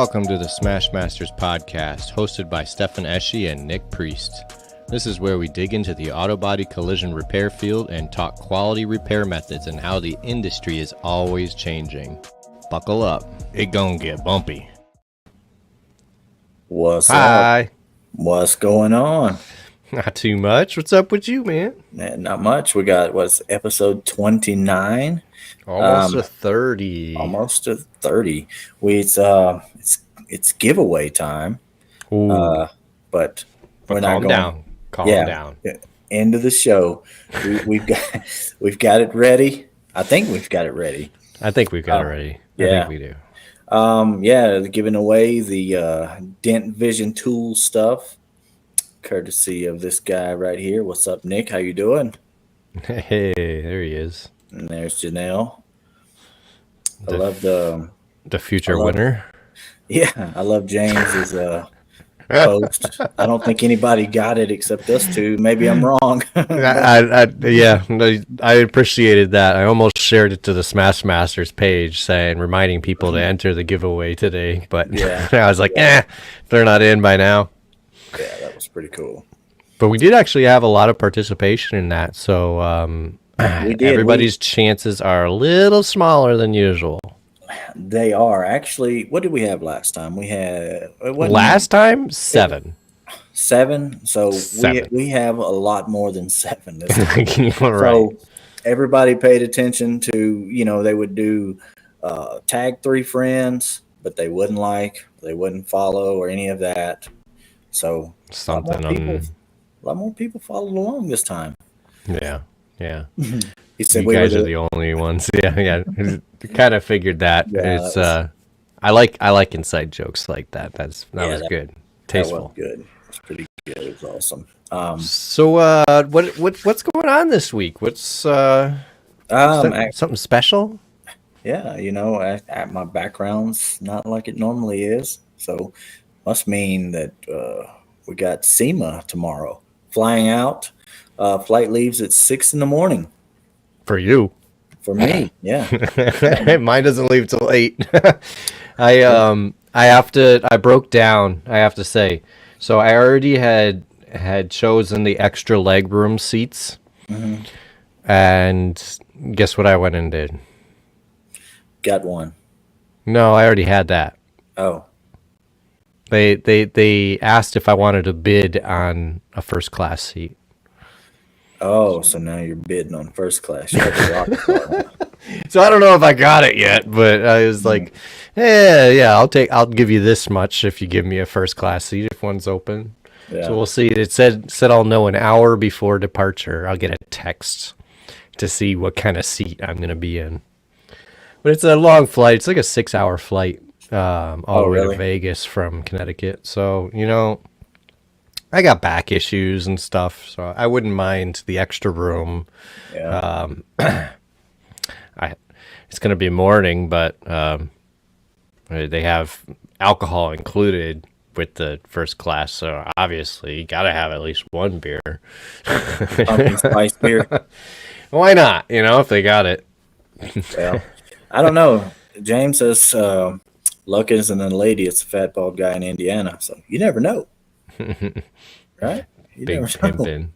Welcome to the Smash Masters podcast, hosted by Stefan Eschi and Nick Priest. This is where we dig into the auto body collision repair field and talk quality repair methods and how the industry is always changing. Buckle up, it gonna get bumpy. What's Hi. up? What's going on? Not too much. What's up with you, man? Not much. We got what's episode 29. Almost a 30. Almost to 30. It's giveaway time. Ooh. But we're not calm going down. Calm down. End of the show. We've got it ready. I think we've got it ready. I think we've got it ready. Yeah. I think we do. They're giving away the Dent Vision tool stuff, courtesy of this guy right here. What's up, Nick? How you doing? Hey, there he is. And there's Janelle. I love the future winner. Yeah, I love James's post. I don't think anybody got it except us two. Maybe I'm wrong. I appreciated that. I almost shared it to the Smash Masters page, reminding people to enter the giveaway today. But Yeah. I was like, if they're not in by now. Yeah, that was pretty cool. But we did actually have a lot of participation in that, so We did. everybody's chances are a little smaller than usual. They are actually. What did we have last time? We had Last time, 7. 7. So 7. we have a lot more than 7 this time. Right. So everybody paid attention to, they would do tag 3 friends, but they wouldn't follow or any of that. So Something a lot more people followed along this time. Yeah. He said You guys are the only ones. Yeah. Kind of figured that. Yeah, It's I like inside jokes like that. That was good. Tasteful. That was good. It's pretty good. It was awesome. So what's going on this week? What's something special? Yeah, at my background's not like it normally is. So must mean that we got SEMA tomorrow. Flying out. Flight leaves at 6 a.m. For you. For me, yeah. Mine doesn't leave till 8. I broke down, I have to say. So I already had chosen the extra legroom seats. Mm-hmm. And guess what I went and did? Got one. No, I already had that. Oh. They asked if I wanted to bid on a first class seat. Oh, so now you're bidding on first class. So I don't know if I got it yet, but I was like, I'll give you this much if you give me a first class seat if one's open. Yeah. So we'll see. It said I'll know an hour before departure. I'll get a text to see what kind of seat I'm going to be in. But it's a long flight. It's like a 6-hour flight all the way to Vegas from Connecticut. So, I got back issues and stuff, so I wouldn't mind the extra room. Yeah. It's going to be morning, but they have alcohol included with the first class, so obviously you got to have at least one beer. Pumpkin spice beer. Why not? If they got it. Well, I don't know. James says luck isn't a lady; it's a fat bald guy in Indiana. So you never know. Right? You Big pimpin'.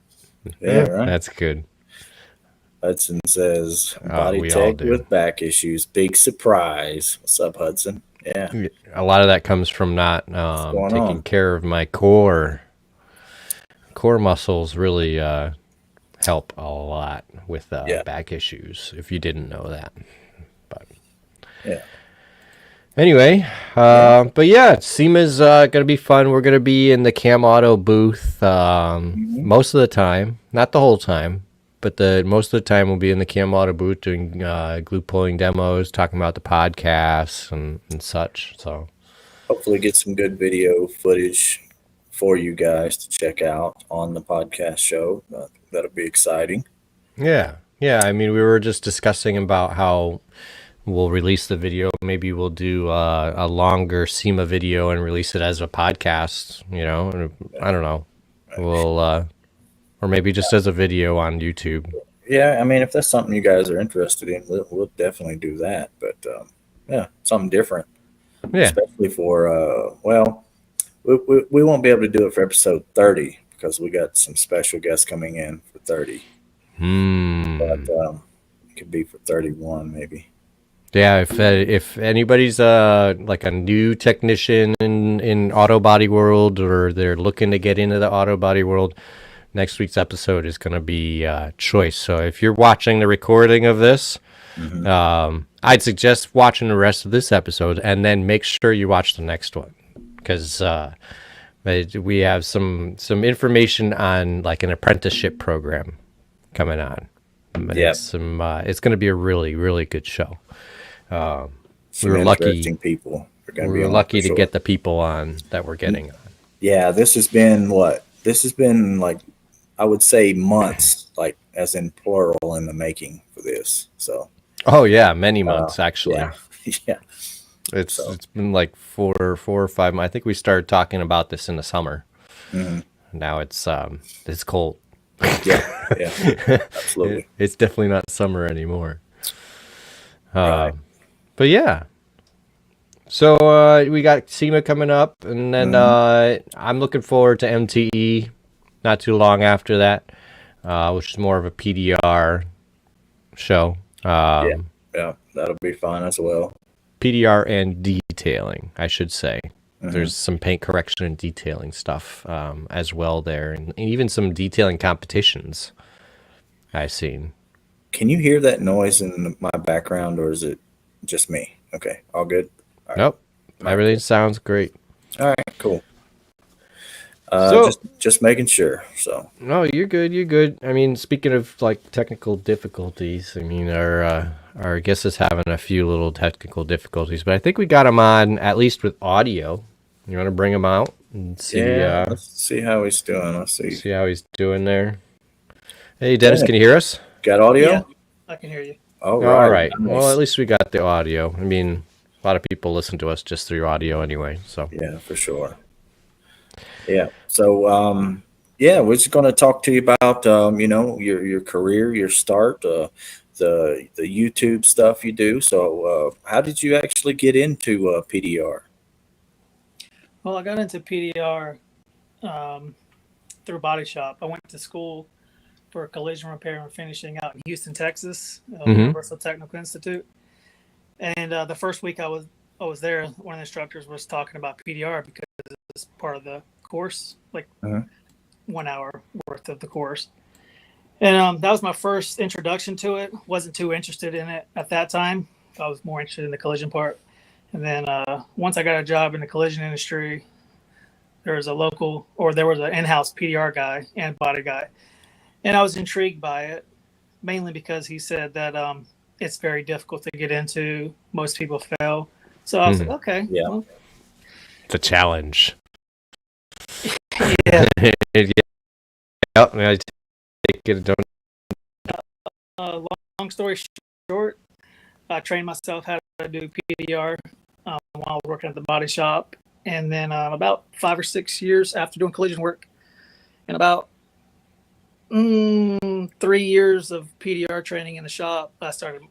Yeah, right. That's good. Hudson says body we all tech do. with back issues. Big surprise. What's up, Hudson? Yeah. A lot of that comes from not going taking on? care of my core. Core muscles really help a lot with back issues, if you didn't know that. But Yeah. anyway, but yeah, SEMA's going to be fun. We're going to be in the Cam Auto booth most of the time. Not the whole time, but most of the time we'll be in the Cam Auto booth doing glue pulling demos, talking about the podcasts and such. So Hopefully get some good video footage for you guys to check out on the podcast show. That'll be exciting. yeah. I mean, we were just discussing about how we'll release the video. Maybe we'll do a longer SEMA video and release it as a podcast, I don't know. We'll, or maybe just as a video on YouTube. Yeah, I mean, if that's something you guys are interested in, we'll definitely do that. But yeah, something different. Yeah. especially for we won't be able to do it for episode 30 because we got some special guests coming in for 30, but Hmm. it could be for 31 maybe. Yeah, if anybody's like a new technician in auto body world, or they're looking to get into the auto body world, next week's episode is going to be choice. So if you're watching the recording of this, Hmm. I'd suggest watching the rest of this episode and then make sure you watch the next one, because we have some information on like an apprenticeship program coming on. And Yeah, it's going to be a really, really good show. We some were lucky. interesting people are going We to be were on for lucky to sure. get the people on that we're getting on. Yeah, this has been what? This has been like, I would say months, like as in plural in the making for this. So, Oh yeah, many uh, months actually. yeah, yeah. It's So, it's been like 4 or 5 months. I think we started talking about this in the summer. mhm. Now it's cold. Yeah, yeah, absolutely. It's definitely not summer anymore. Right. But yeah. So we got SEMA coming up, and then Hmm. I'm looking forward to MTE not too long after that, which is more of a PDR show. Yeah, yeah, that'll be fun as well. PDR and detailing, I should say. Hmm. There's some paint correction and detailing stuff as well there, and even some detailing competitions I've seen. Can you hear that noise in my background, or is it just me? Okay, all good. All right, Nope, all right, everything cool. sounds great. All right, cool. So, Just making sure. So, no, you're good. You're good. I mean, speaking of like technical difficulties, I mean, our guest is having a few little technical difficulties, but I think we got him on at least with audio. You want to bring him out and yeah, let's see how he's doing. Let's see. see how he's doing there? Hey, Dennis, Okay, can you hear us? got Yeah, audio? I can hear you. All All right, right. Well, at nice. least we got the audio. I mean, a lot of people listen to us just through audio anyway. So, Yeah, for sure. Yeah. So, yeah, we're just going to talk to you about, your career, your start, the YouTube stuff you do. So, how did you actually get into PDR? Well, I got into PDR um, through Body Shop. I went to school for collision repair and finishing out in Houston, Texas, hmm Universal Technical Institute. And the first week I was there, one of the instructors was talking about PDR because it's part of the course, like Mhm. 1 hour worth of the course. And that was my first introduction to it. Wasn't too interested in it at that time. I was more interested in the collision part. And then once I got a job in the collision industry, there was an in-house PDR guy and body guy, and I was intrigued by it mainly because he said that it's very difficult to get into. Most people fail. So I was like, hmm okay, Yeah. well, It's a challenge. yeah. Yeah, I take it. Don't. Long story short, I trained myself how to do PDR while I was working at the body shop, and then about 5 or 6 years after doing collision work, and about 3 years of PDR training in the shop, I started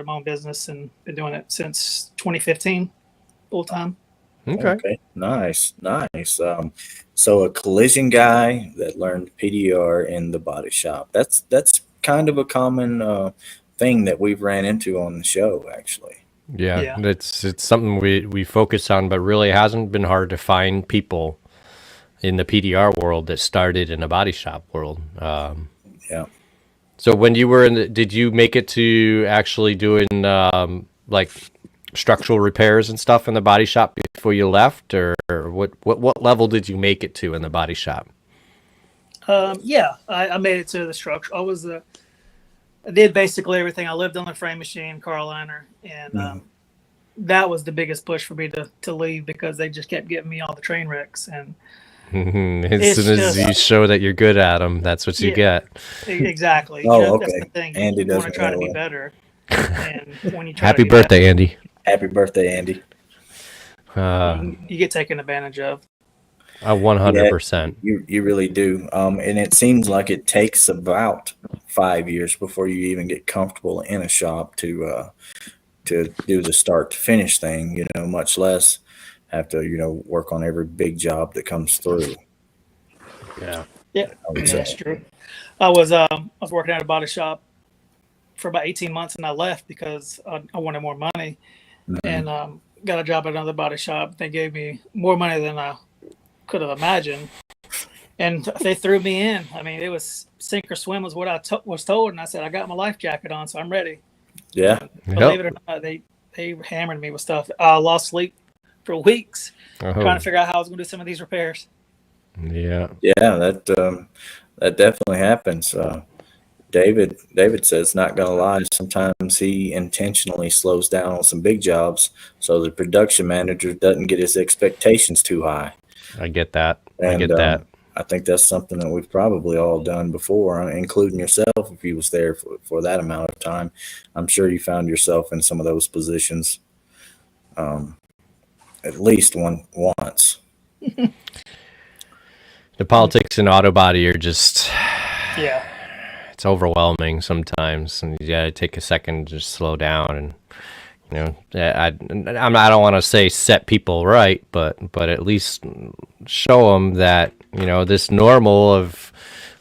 my own business and been doing it since 2015, full time. Okay. Okay. Nice. Nice. So a collision guy that learned PDR in the body shop. That's kind of a common thing that we've ran into on the show, actually. Yeah, Yeah, it's something we focus on, but really hasn't been hard to find people in the PDR world that started in a body shop world. Yeah. So when you were did you make it to actually doing like structural repairs and stuff in the body shop before you left, or what level did you make it to in the body shop? yeah. I made it to the structure. I did basically everything. I lived on the frame machine, car liner, and Mhm. that was the biggest push for me to leave because they just kept getting me all the train wrecks, and As it's soon as you just show that you're good at them, that's what you yeah, get. exactly. Oh, That's the okay. thing. Andy You want does to me try that to be way. better, and when you try to Happy be better, birthday, Andy. Happy birthday, Andy. Uh, you get taken advantage of. Yeah, 100%. you really do. And it seems like it takes about 5 years before you even get comfortable in a shop to do the start to finish thing. Much less. have to, work on every big job that comes through. Yeah. Yeah, I would that's say. true. I was working at a body shop for about 18 months, and I left because I wanted more money, Mhm. and got a job at another body shop. They gave me more money than I could have imagined, and they threw me in. I mean, it was sink or swim was what was told, and I said I got my life jacket on, so I'm ready. Yeah. Believe Yep. it or not, they hammered me with stuff. I lost sleep for weeks trying Oh, to figure out how I was going to do some of these repairs. yeah. Yeah, that definitely happens. David says, not gonna lie, sometimes he intentionally slows down on some big jobs so the production manager doesn't get his expectations too high. I get that. I And get that. I think that's something that we've probably all done before, including yourself. If you was there for that amount of time, I'm sure you found yourself in some of those positions, at least once. The politics in auto body are just, Yeah. it's overwhelming sometimes, and you gotta take a second to just slow down. And I don't want to say set people right, but at least show them that this normal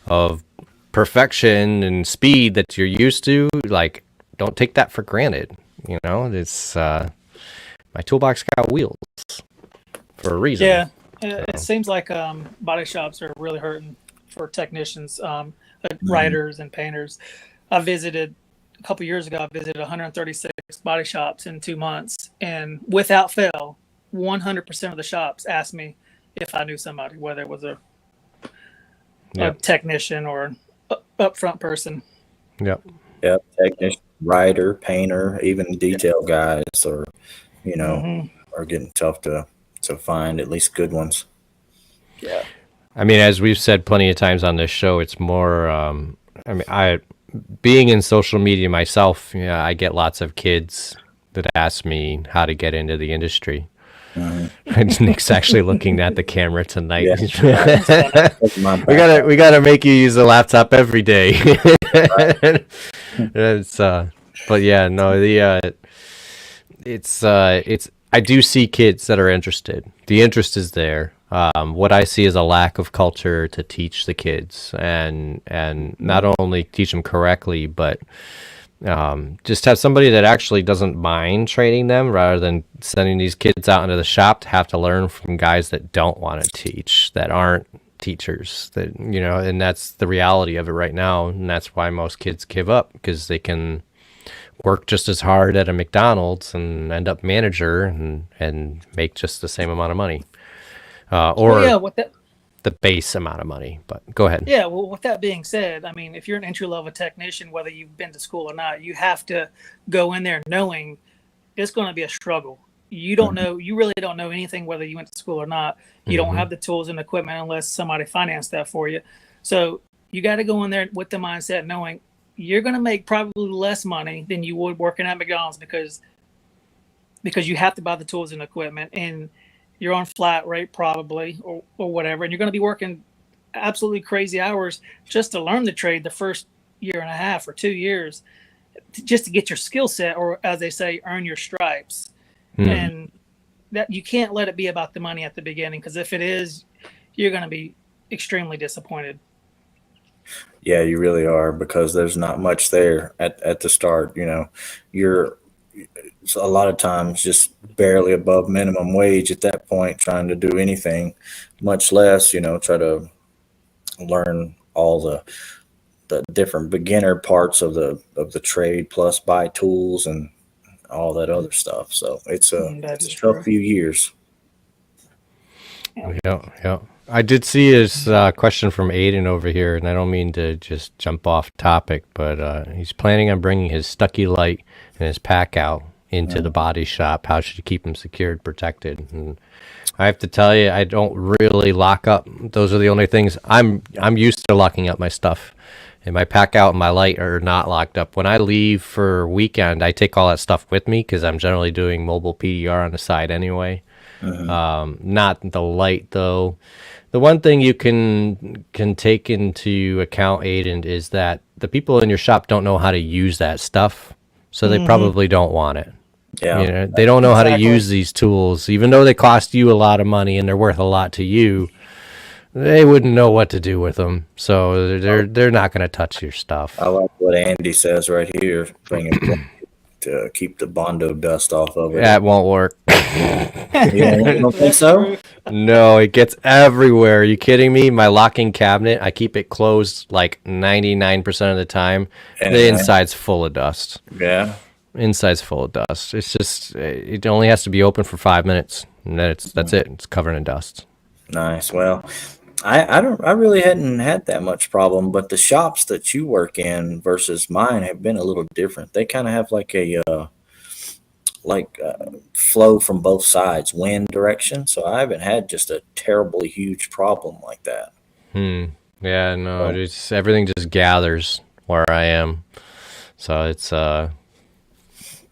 of perfection and speed that you're used to, like, don't take that for granted. It's my toolbox got wheels for a reason. Yeah, it seems like body shops are really hurting for technicians, writers, and painters. I visited a couple years ago. I visited 136 body shops in 2 months, and without fail, 100% of the shops asked me if I knew somebody, whether it was a Yep. technician or an upfront person. Yep. Yep, technician, writer, painter, even detail guys are getting tough to find, at least good ones. Yeah. I mean, as we've said plenty of times on this show, it's more. Being in social media myself, I get lots of kids that ask me how to get into the industry. And Nick's actually looking at the camera tonight. That's my we gotta make you use the laptop every day. It's but yeah, no, it's I do see kids that are interested. The interest is there. What I see is a lack of culture to teach the kids, and not only teach them correctly, but just have somebody that actually doesn't mind training them, rather than sending these kids out into the shop to have to learn from guys that don't want to teach, that aren't teachers. That and that's the reality of it right now, and that's why most kids give up, because they can work just as hard at a McDonald's and end up manager and make just the same amount of money, or Yeah, with that. the base amount of money. But go ahead. Yeah, well, with that being said, I mean, if you're an entry level technician, whether you've been to school or not, you have to go in there knowing it's going to be a struggle. You don't know, you really don't know anything whether you went to school or not. You don't have the tools and equipment unless somebody financed that for you. So you got to go in there with the mindset knowing you're going to make probably less money than you would working at McDonald's because you have to buy the tools and equipment, and you're on flat rate probably or whatever, and you're going to be working absolutely crazy hours just to learn the trade the first year and a half or 2 years, just to get your skill set, or as they say, earn your stripes. And that you can't let it be about the money at the beginning, because if it is, you're going to be extremely disappointed. Yeah, you really are, because there's not much there at the start. You're a lot of times just barely above minimum wage at that point, trying to do anything, much less, try to learn all the different beginner parts of the trade, plus buy tools and all that other stuff. So it's That a is tough true. few years. Yeah. I did see his question from Aiden over here, and I don't mean to just jump off topic, but he's planning on bringing his Stucky Light and his pack out into the body shop. How should you keep them secured, protected? And I have to tell you, I don't really lock up. Those are the only things I'm used to locking up my stuff. And my pack out and my light are not locked up. When I leave for a weekend, I take all that stuff with me because I'm generally doing mobile PDR on the side anyway. Not the light though. The one thing you can take into account, Aiden, is that the people in your shop don't know how to use that stuff, so they probably don't want it. Yeah. You know, they don't know how to Exactly. use these tools, even though they cost you a lot of money and they're worth a lot to you. They wouldn't know what to do with them, so they're not going to touch your stuff. I like what Andy says right here. Bring it to keep the Bondo dust off of it. That won't work. You don't think That's so? true. No, it gets everywhere. Are you kidding me? My locking cabinet, I keep it closed like 99% of the time. And, The inside's full of dust. Yeah. Inside's full of dust. It's just it only has to be open for 5 minutes, and then that's it. It's covered in dust. Nice. Well, I really hadn't had that much problem, but the shops that you work in versus mine have been a little different. They kind of have like a flow from both sides, wind direction. So I haven't had just a terribly huge problem like that. Yeah, no, Oh. it's everything just gathers where I am. So it's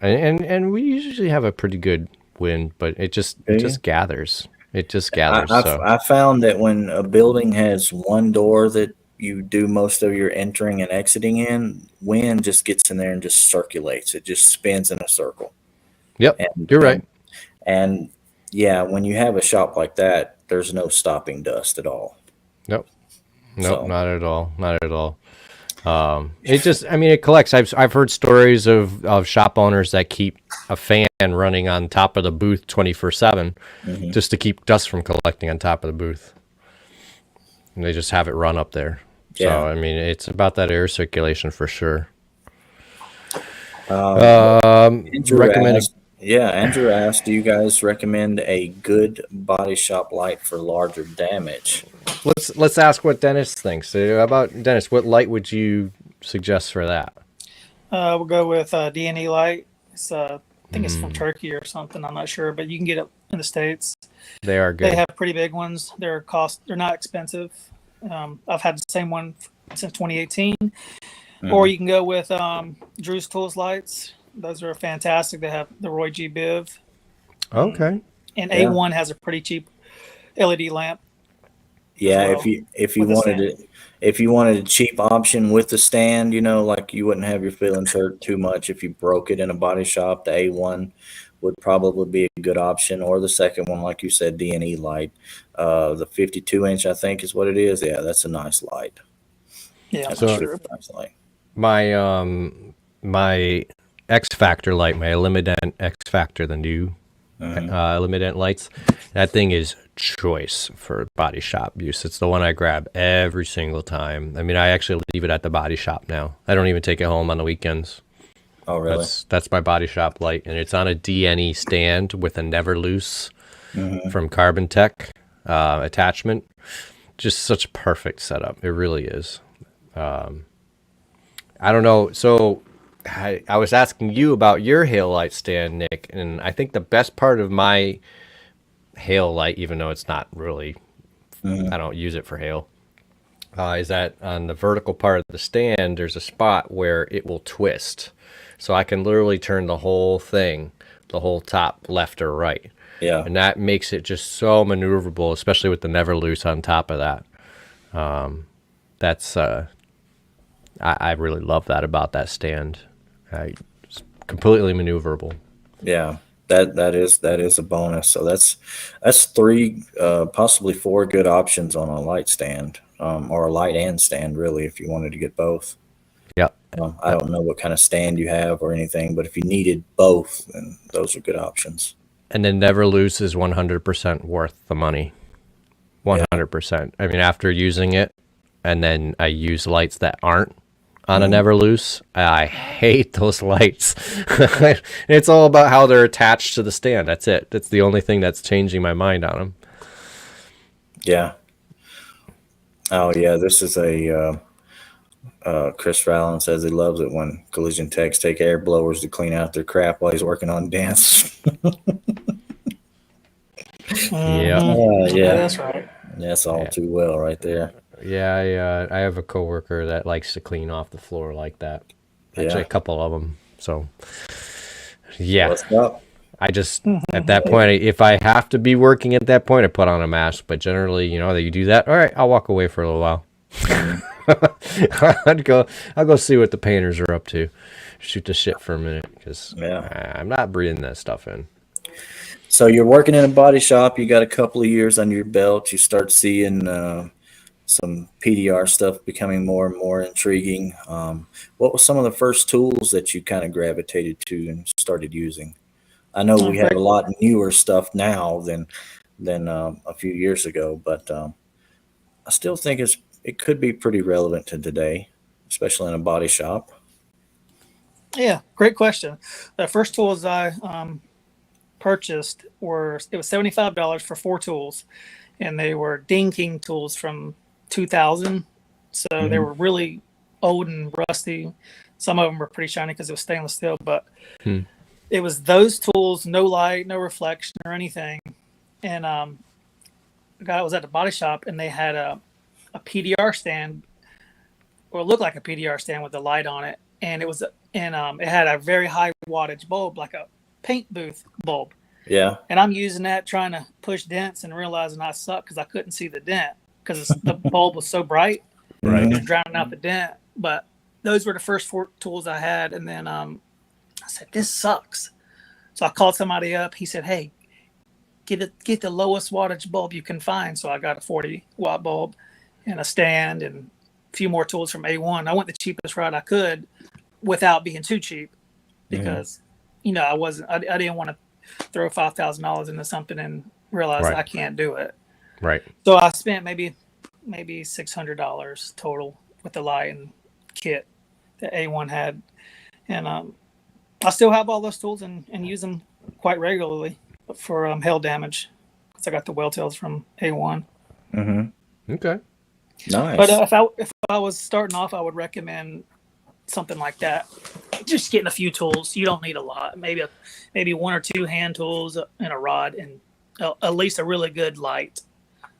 and we usually have a pretty good wind, but it just gathers. It just gathers. I found that when a building has one door that you do most of your entering and exiting in, wind just gets in there and just circulates. It just spins in a circle. Yep, And you're right. And yeah, when you have a shop like that, there's no stopping dust at all. Nope, So- not at all, not at all. It just, I mean, it collects. I've heard stories of shop owners that keep a fan running on top of the booth 24/7 just to keep dust from collecting on top of the booth. And they just have it run up there. Yeah. So I mean, it's about that air circulation for sure. Andrew recommend a- asked, Andrew asked, do you guys recommend a good body shop light for larger damage? Let's ask what Dennis thinks. How about Dennis? What light would you suggest for that? We'll go with D&E light. It's I think it's from Turkey or something. I'm not sure, but you can get it in the States. They are good. They have pretty big ones. They're not expensive. I've had the same one since 2018. Or you can go with Drew's Tools lights. Those are fantastic. They have the Roy G. Biv, Okay. and Yeah. A1 has a pretty cheap LED lamp. Yeah, Well, if you with the wanted it, if you wanted a cheap option with the stand, you know, like you wouldn't have your feelings hurt too much if you broke it in a body shop. The A1 would probably be a good option, or the second one, like you said, D&E light. The 52-inch, I think, is what it is. Yeah, that's a nice light. Yeah, That's I'm a sure. really nice light. My X Factor light, my Illuminant X Factor, the new Illuminant lights, that thing is choice for body shop use. It's the one I grab every single time. I mean, I actually leave it at the body shop now. I don't even take it home on the weekends. Oh, really? That's my body shop light, and it's on a DNE stand with a never loose from Carbon Tech attachment. Just such a perfect setup. It really is. I don't know. So I was asking you about your hail light stand, Nick, and I think the best part of my hail light, even though it's not really, I don't use it for hail, is that on the vertical part of the stand, there's a spot where it will twist. So I can literally turn the whole thing, the whole top left or right. Yeah. And that makes it just so maneuverable, especially with the never loose on top of that. That's I really love that about that stand. It's completely maneuverable. Yeah, that is a bonus. So that's three, possibly four good options on a light stand, or a light and stand, really, if you wanted to get both. Yeah. I don't know what kind of stand you have or anything, but if you needed both, then those are good options. And then never loose is 100% worth the money. 100%. I mean, after using it, and then I use lights that aren't on a never loose, I hate those lights. It's all about how they're attached to the stand. That's it. That's the only thing that's changing my mind on them. Yeah. Oh yeah, this is a Chris Fallon says he loves it when collision techs take air blowers to clean out their crap while he's working on dents. Yeah. Yeah, That's right. that's all too well right there. Yeah, I have a coworker that likes to clean off the floor like that. Actually, Yeah. a couple of them. So, yeah. What's up? I just, at that point, if I have to be working at that point, I put on a mask. But generally, you know, that you do that, all right, I'll walk away for a little while. I'll go see what the painters are up to. shoot the shit for a minute because I'm not breathing that stuff in. So you're working in a body shop. You got a couple of years under your belt. You start seeing some PDR stuff becoming more and more intriguing. What was some of the first tools that you kind of gravitated to and started using? I know we have a lot newer stuff now than a few years ago, but I still think it could be pretty relevant to today, especially in a body shop. Yeah, great question. The first tools I purchased it was $75 for 4 tools, and they were Ding King tools from 2000. So they were really old and rusty. Some of them were pretty shiny because it was stainless steel, but it was those tools, no light, no reflection or anything. And the guy was at the body shop, and they had a PDR stand, or it looked like a PDR stand with a light on it, and it had a very high wattage bulb, like a paint booth bulb. Yeah. And I'm using that trying to push dents and realizing I suck because I couldn't see the dent because the bulb was so bright. Right. It was drowning out the dent. But those were the first 4 tools I had. And then I said, this sucks. So I called somebody up. He said, hey, get the lowest wattage bulb you can find. So I got a 40-watt bulb and a stand and a few more tools from A1. I went the cheapest route I could without being too cheap because, I didn't want to throw $5,000 into something and realize I can't do it. Right. So I spent maybe $600 total with the light and kit that A1 had. And I still have all those tools and use them quite regularly for hail damage because I got the whale tails from A1. Okay. Nice. But if I was starting off, I would recommend something like that. Just getting a few tools. You don't need a lot. Maybe 1 or 2 hand tools and a rod, and at least a really good light,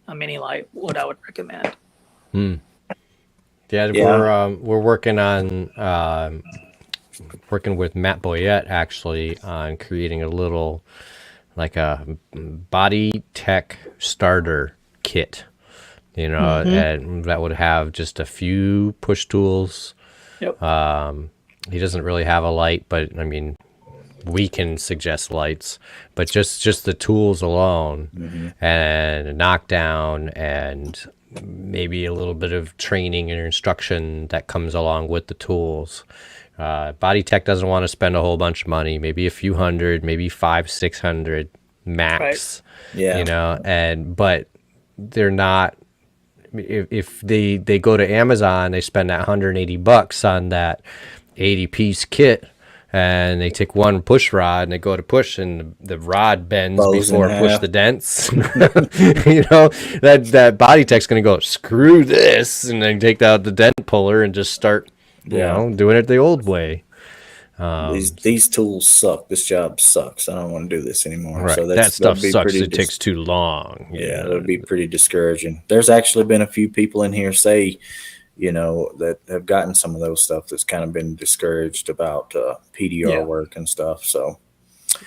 a mini light. What I would recommend. Yeah. We're working on working with Matt Boyette actually on creating a little like a body tech starter kit. And that would have just a few push tools. Yep. He doesn't really have a light, but I mean, we can suggest lights, but just the tools alone and a knockdown and maybe a little bit of training and instruction that comes along with the tools. Body Tech doesn't want to spend a whole bunch of money, maybe a few hundred, maybe 500-600 max, but they're not, if they go to Amazon, they spend that $180 on that 80-piece kit, and they take one push rod and they go to push, and the rod bends before push the dents. That Body Tech's going to go, screw this, and then take out the dent puller and just start, doing it the old way. These tools suck. This job sucks. I don't want to do this anymore. Right. So that stuff sucks. It takes too long. Yeah, that would be pretty discouraging. There's actually been a few people in here say, that have gotten some of those stuff that's kind of been discouraged about PDR work and stuff. So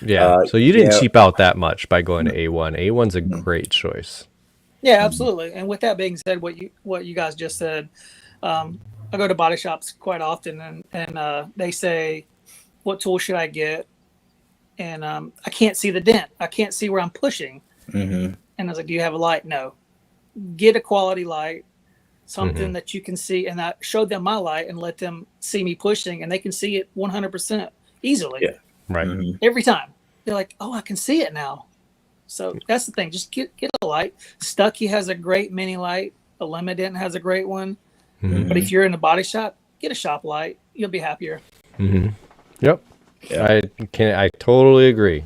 so you didn't cheap out that much by going to A1. A1's a great choice. Yeah, absolutely. And with that being said, what you guys just said, I go to body shops quite often, and they say, what tool should I get? And I can't see the dent. I can't see where I'm pushing. And I was like, do you have a light? No. Get a quality light, something that you can see. And I showed them my light and let them see me pushing, and they can see it 100% easily. Yeah. Right. Every time. They're like, oh, I can see it now. So that's the thing. Just get a light. Stucky has a great mini light. Elimident has a great one. But if you're in a body shop, get a shop light. You'll be happier. Yep. Yeah. I totally agree.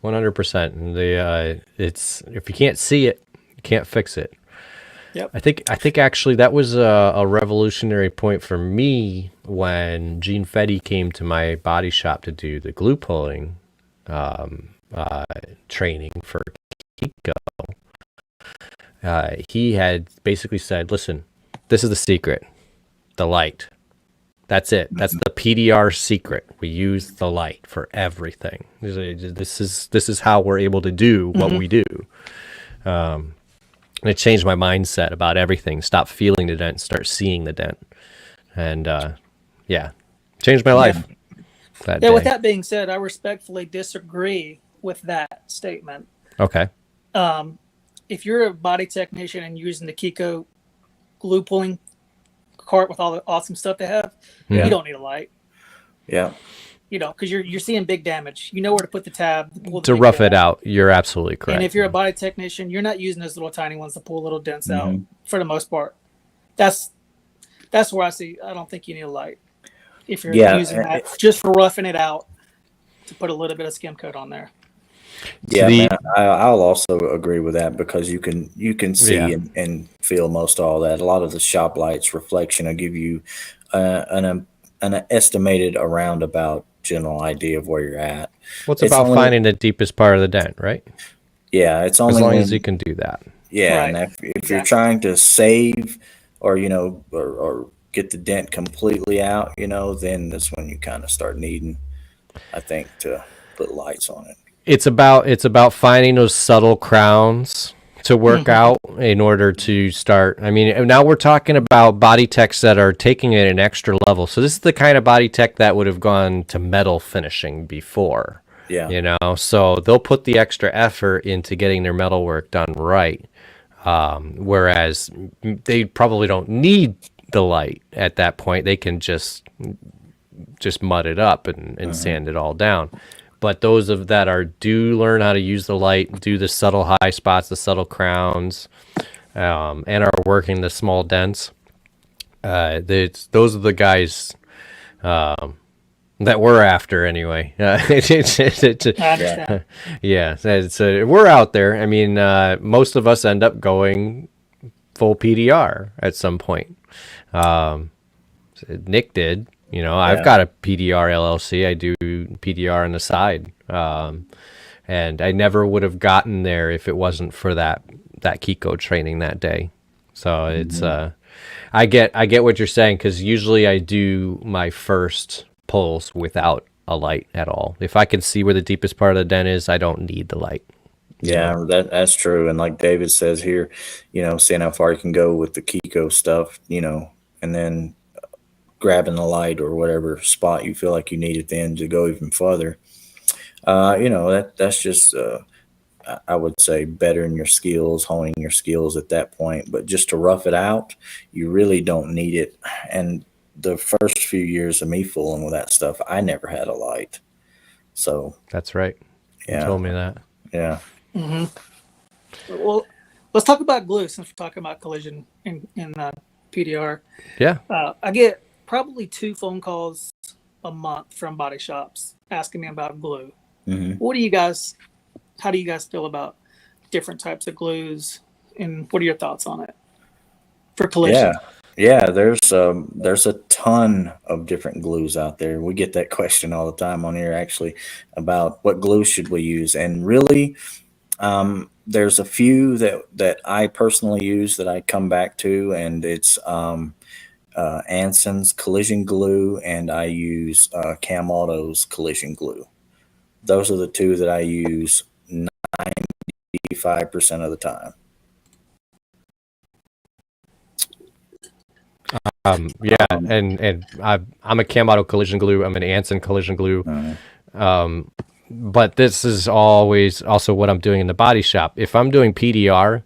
100%. And it's, if you can't see it, you can't fix it. Yep. I think actually that was a revolutionary point for me when Gene Fetty came to my body shop to do the glue pulling training for Kiko. He had basically said, listen, this is the secret, the light. That's it. That's the PDR secret. We use the light for everything. This is how we're able to do what we do. And it changed my mindset about everything. Stop feeling the dent, start seeing the dent. And changed my life. that Yeah, day. with that being said, I respectfully disagree with that statement. Okay. If you're a body technician and you're using the Kiko glue pulling cart with all the awesome stuff they have, Yeah. you don't need a light. Yeah. Because you're seeing big damage. You know where to put the tab to pull the To big rough it dent out, you're absolutely correct. And if you're a body technician, you're not using those little tiny ones to pull little dents out Mhm. for the most part. That's where I see. I don't think you need a light if you're Yeah, using that just for roughing it out to put a little bit of skim coat on there. Yeah, the- man, I'll also agree with that because you can see Yeah. and feel most all that. A lot of the shop lights reflection will give you an estimated around about general idea of where you're at. What's It's about only- finding the deepest part of the dent, right? Yeah, it's As only long when, as you can do that. yeah, Right. and if you're Exactly. trying to save or or get the dent completely out, then that's when you kind of start needing, I think, to put lights on it. It's about finding those subtle crowns to work out in order to start. I mean, now we're talking about body techs that are taking it an extra level. So this is the kind of body tech that would have gone to metal finishing before. Yeah. So they'll put the extra effort into getting their metal work done right. Whereas they probably don't need the light at that point. They can just mud it up and sand it all down. But those that do learn how to use the light, do the subtle high spots, the subtle crowns, and are working the small dents, those are the guys that we're after anyway. I understand. Yeah, so we're out there. I mean, most of us end up going full PDR at some point. Nick did. I've got a PDR LLC. I do PDR on the side, and I never would have gotten there if it wasn't for that Kiko training that day. So it's I get what you're saying, because usually I do my first pulls without a light at all. If I can see where the deepest part of the dent is, I don't need the light. Yeah, that's true. And like David says here, seeing how far you can go with the Kiko stuff, and then grabbing the light or whatever spot you feel like you need it then to go even further. That's just I would say bettering your skills, honing your skills at that point. But just to rough it out, you really don't need it. And the first few years of me fooling with that stuff, I never had a light. So That's right. yeah, You told me that. yeah. Well, let's talk about glue since we're talking about collision in PDR. Yeah. I get probably 2 phone calls a month from body shops asking me about glue. Hmm. How do you guys feel about different types of glues, and what are your thoughts on it for collision? Yeah. There's a ton of different glues out there. We get that question all the time on here, actually, about what glue should we use, and really, there's a few that I personally use that I come back to, and it's Anson's collision glue, and I use Cam Auto's collision glue. Those are the two that I use 95% of the time. Yeah, and I'm a Cam Auto collision glue. I'm an Anson collision glue. But this is always also what I'm doing in the body shop. If I'm doing PDR,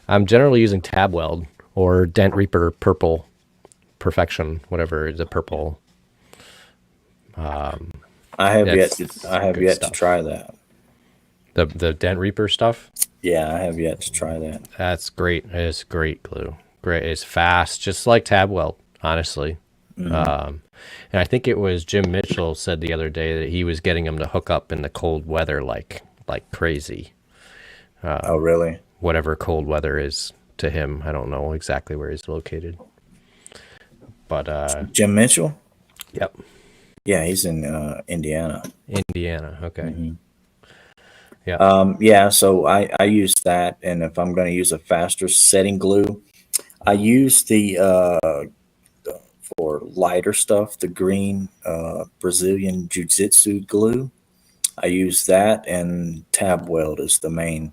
I'm generally using Tab Weld or Dent Reaper Purple Perfection, whatever the purple. I have yet That's to good stuff. try that. The Dent Reaper stuff. Yeah, I have yet to try that. That's great. It's great glue. Great. It's fast, just like Tab Weld, honestly. And I think it was Jim Mitchell said the other day that he was getting them to hook up in the cold weather like crazy. Oh, really? Whatever cold weather is to him. I don't know exactly where he's located. But Jim Mitchell? yep, Yeah, he's in Indiana. Indiana. Okay. Yeah, so I use that, and if I'm going to use a faster setting glue, I use the for lighter stuff, the green Brazilian Jiu-Jitsu glue. I use that, and Tab Weld is the main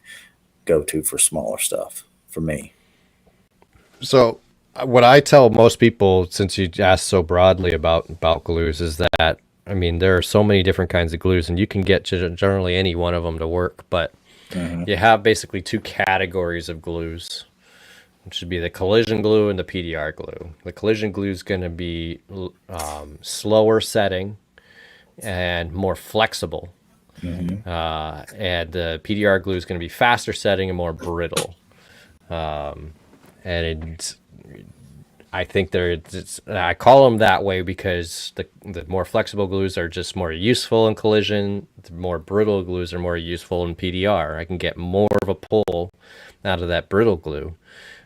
go-to for smaller stuff for me. So what I tell most people, since you asked so broadly about glues, is that I mean, there are so many different kinds of glues, and you can get generally any one of them to work. But you have basically two categories of glues, which would be the collision glue and the PDR glue. The collision glue is going to be slower setting and more flexible. And the PDR glue is going to be faster setting and more brittle. And I think I call them that way because the more flexible glues are just more useful in collision. The more brittle glues are more useful in PDR. I can get more of a pull out of that brittle glue.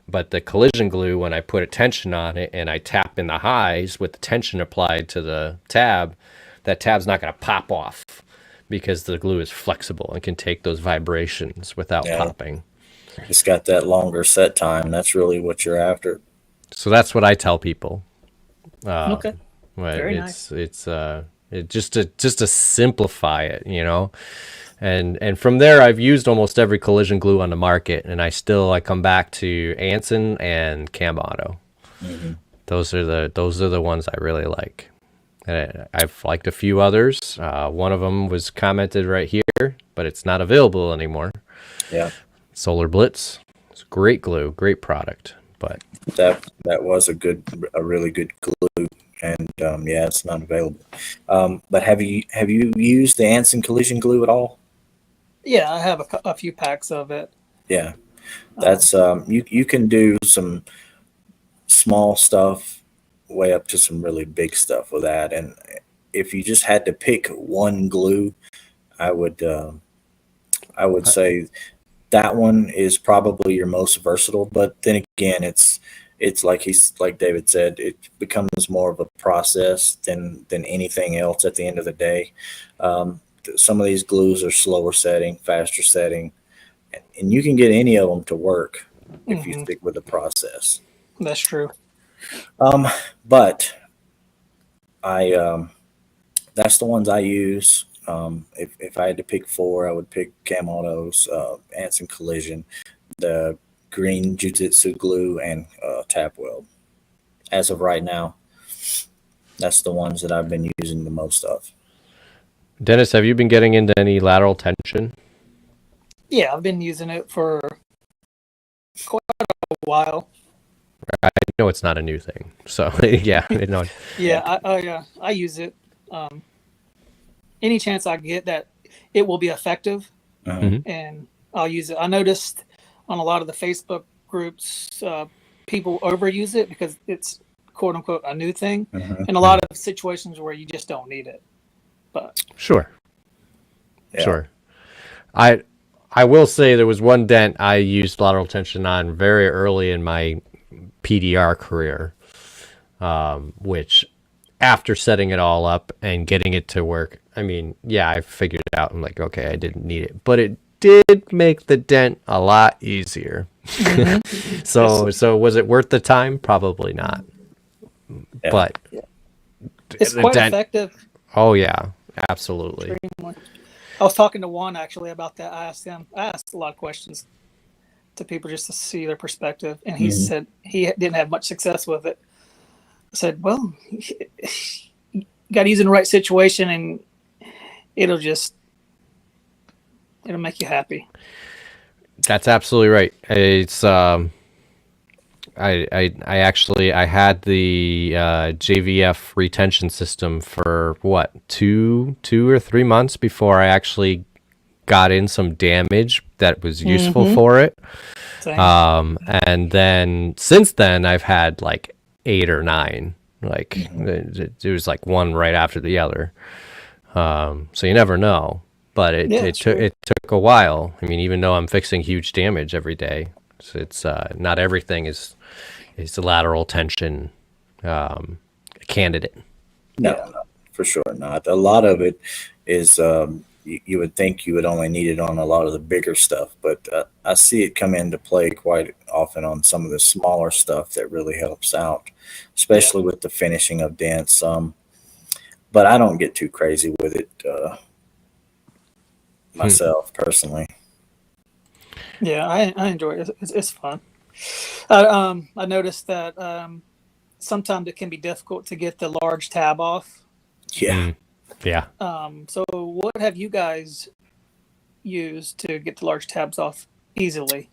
But the collision glue, when I put a tension on it and I tap in the highs with the tension applied to the tab, that tab's not going to pop off because the glue is flexible and can take those vibrations without popping. It's got that longer set time. That's really what you're after. So that's what I tell people. Okay. Very nice. It's just to simplify it, you know. And from there, I've used almost every collision glue on the market, and I come back to Anson and Camauto. Those are the ones I really like. And I've liked a few others. One of them was commented right here, but it's not available anymore. Yeah. Solar Blitz. It's a great glue, great product. But that was a really good glue, and it's not available. But have you used the Anson collision glue at all? Yeah, I have a few packs of it. Yeah, that's you can do some small stuff way up to some really big stuff with that. And if you just had to pick one glue, I would say that one is probably your most versatile. But then again, it's like David said, it becomes more of a process than anything else at the end of the day. Some of these glues are slower setting, faster setting, and you can get any of them to work if you stick with the process. That's true. But that's the ones I use. If I had to pick four, I would pick Camauto's, Anson Collision, the green Jiu-Jitsu glue, and Tap Weld. As of right now, that's the ones that I've been using the most of. Dennis, have you been getting into any lateral tension? Yeah, I've been using it for quite a while. I know it's not a new thing, so yeah. I use it. Any chance I get that it will be effective, and I'll use it. I noticed on a lot of the Facebook groups, people overuse it because it's quote unquote a new thing, in a lot of situations where you just don't need it. But sure. I will say there was one dent I used lateral tension on very early in my PDR career, which after setting it all up and getting it to work, I mean, yeah, I figured it out. I'm like, okay, I didn't need it, but it did make the dent a lot easier. So was it worth the time? Probably not. Yeah. But it's quite effective. Oh yeah, absolutely. I was talking to Juan actually about that. I asked a lot of questions to people just to see their perspective, and he said he didn't have much success with it. I said, well, you got to use it in the right situation, and it'll make you happy. That's absolutely right. It's I had the JVF retention system for what, two or 3 months before I actually got in some damage that was useful for it. Same. And then since then I've had like 8 or 9. Like it was like one right after the other. So you never know. But it took a while. I mean, even though I'm fixing huge damage every day, so it's not everything is a lateral tension candidate. No, for sure not. A lot of it is you would think you would only need it on a lot of the bigger stuff, but I see it come into play quite often on some of the smaller stuff that really helps out, especially with the finishing of dents. But I don't get too crazy with it myself personally. Yeah, I enjoy it. It's fun. I noticed that sometimes it can be difficult to get the large tab off. Yeah. Yeah. So what have you guys used to get the large tabs off easily?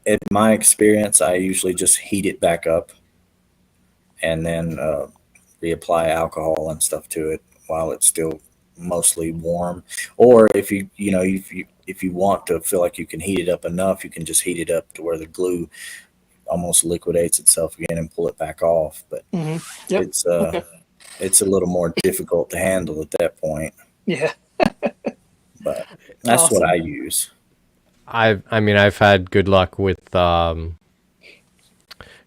In my experience, I usually just heat it back up and then reapply alcohol and stuff to it while it's still mostly warm. Or if you want to feel like you can heat it up enough, you can just heat it up to where the glue almost liquidates itself again and pull it back off. But Yep. it's Okay. it's a little more difficult to handle at that point. Yeah. But that's Awesome. what I use. I've had good luck with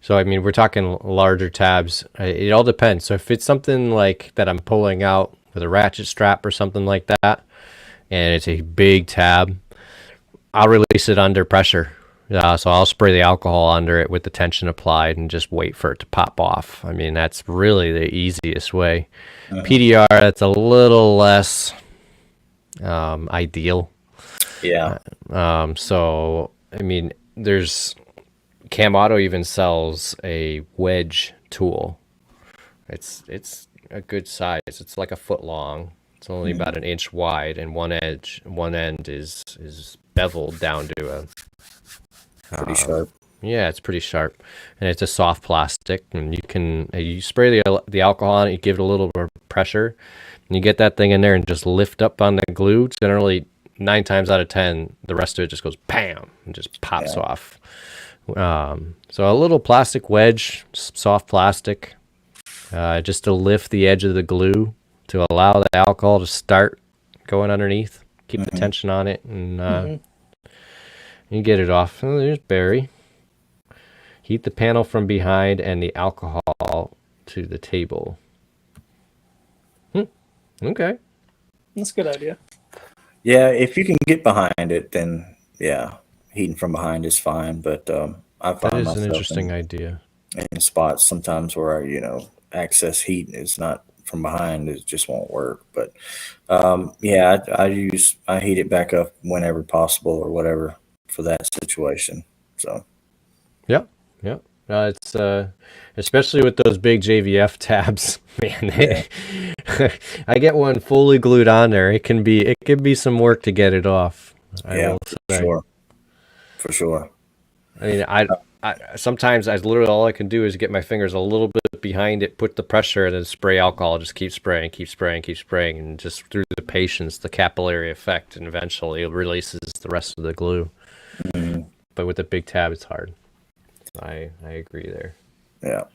so I mean we're talking larger tabs. It all depends. So if it's something like that I'm pulling out with a ratchet strap or something like that, and it's a big tab, I'll release it under pressure. So I'll spray the alcohol under it with the tension applied and just wait for it to pop off. I mean, that's really the easiest way. PDR, that's a little less ideal. Yeah. So, I mean, there's Cam Auto even sells a wedge tool. It's a good size. It's like a foot long. It's only about an inch wide, and one end is beveled down to a Pretty sharp. yeah, it's pretty sharp, and it's a soft plastic, and you spray the alcohol on it, you give it a little more pressure, and you get that thing in there and just lift up on the glue. Generally, 9 times out of 10, the rest of it just goes bam and just pops off. So a little plastic wedge, soft plastic, just to lift the edge of the glue to allow the alcohol to start going underneath, keep the tension on it, and you get it off. Oh, there's Barry. Heat the panel from behind and the alcohol to the table. Okay. That's a good idea. Yeah, if you can get behind it, then yeah, heating from behind is fine. But I That find is myself an interesting idea. in spots sometimes where access heat is not from behind. It just won't work. But yeah, I heat it back up whenever possible or whatever for that situation. So Yep. Yep. It's especially with those big JVF tabs, man. I get one fully glued on there. It can be some work to get it off. yeah, for sure. I mean, I sometimes literally all I can do is get my fingers a little bit behind it, put the pressure, and then spray alcohol. Just keep spraying, and just through the patience, the capillary effect, and eventually it releases the rest of the glue. But with a big tab, it's hard. I agree there. Yeah.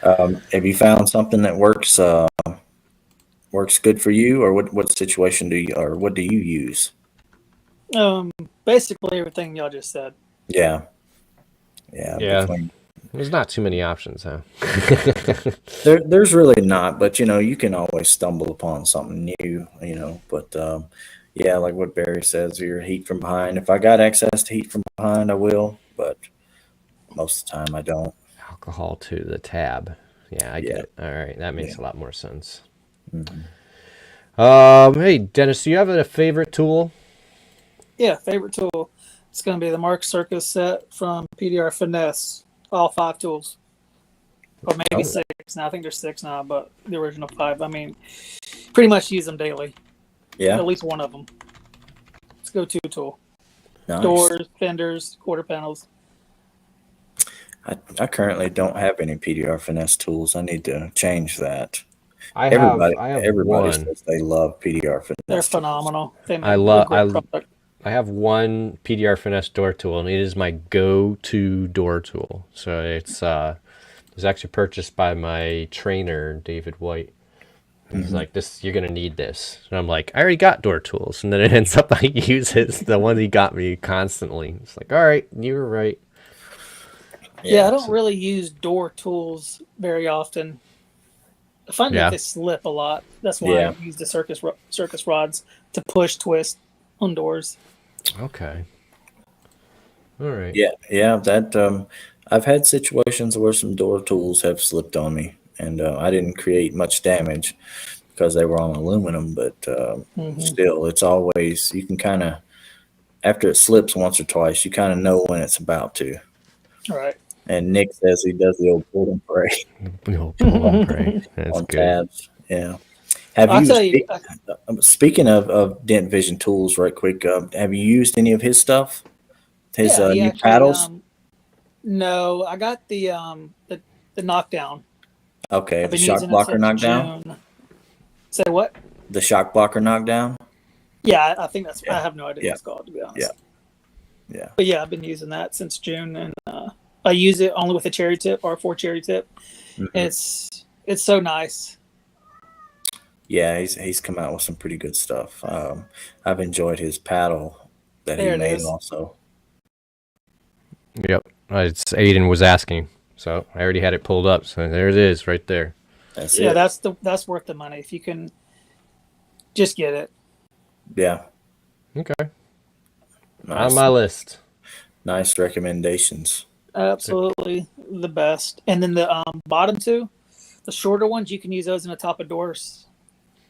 Have you found something that works good for you, or what situation what do you use? Basically everything y'all just said. Yeah. Yeah. There's not too many options, huh? There's really not, but you can always stumble upon something new, but yeah, like what Barry says, your heat from behind. If I got access to heat from behind, I will, but most of the time I don't. Alcohol to the tab. Yeah, I get it. All right, that makes a lot more sense. Hey, Dennis, do you have a favorite tool? Yeah, favorite tool. It's going to be the Mark Circus set from PDR Finesse. All 5 tools. Or maybe 6 now. I think there's 6 now, but the original 5. I mean, pretty much use them daily. Yeah. At least one of them. Let's go to tool. Nice. Doors, fenders, quarter panels. I currently don't have any PDR Finesse tools. I need to change that. I have Everybody one. says they love PDR Finesse. They're phenomenal. They make I have one PDR Finesse door tool, and it is my go-to door tool. So it was actually purchased by my trainer, David White. He's like, you're going to need this. And I'm like, I already got door tools. And then it ends up I use the one he got me constantly. It's like, all right, you were right. Yeah, I don't really use door tools very often. I find that they slip a lot. That's why I use the circus rods to push, twist on doors. Okay. All right. Yeah. That I've had situations where some door tools have slipped on me, and I didn't create much damage because they were on aluminum. But still, it's always, you can kind of, after it slips once or twice, you kind of know when it's about to. All right. And Nick says he does the old pull and pray We'll pull and pray. That's on good. tabs. Yeah. Have I'll you tell you. speaking of Dent Vision tools, right quick? Have you used any of his stuff? His Yeah, he new actually. paddles? No, I got the knockdown. Okay, I've the been shock using it blocker since knockdown. June. Say what? The shock blocker knockdown. Yeah, I think that's. Yeah. I have no idea Yeah. what it's called, to be honest. Yeah. Yeah. But yeah, I've been using that since June, and I use it only with a cherry tip, R4 cherry tip. Mhm. It's so nice. Yeah, he's come out with some pretty good stuff. I've enjoyed his paddle that he There it made is. also. Yep. It's Aiden was asking, so I already had it pulled up. So there it is, right there. That's Yeah, it. that's worth the money if you can just get it. Yeah. Okay. Nice. On my list. Nice recommendations. Absolutely the best. And then the bottom two, the shorter ones, you can use those in the top of doors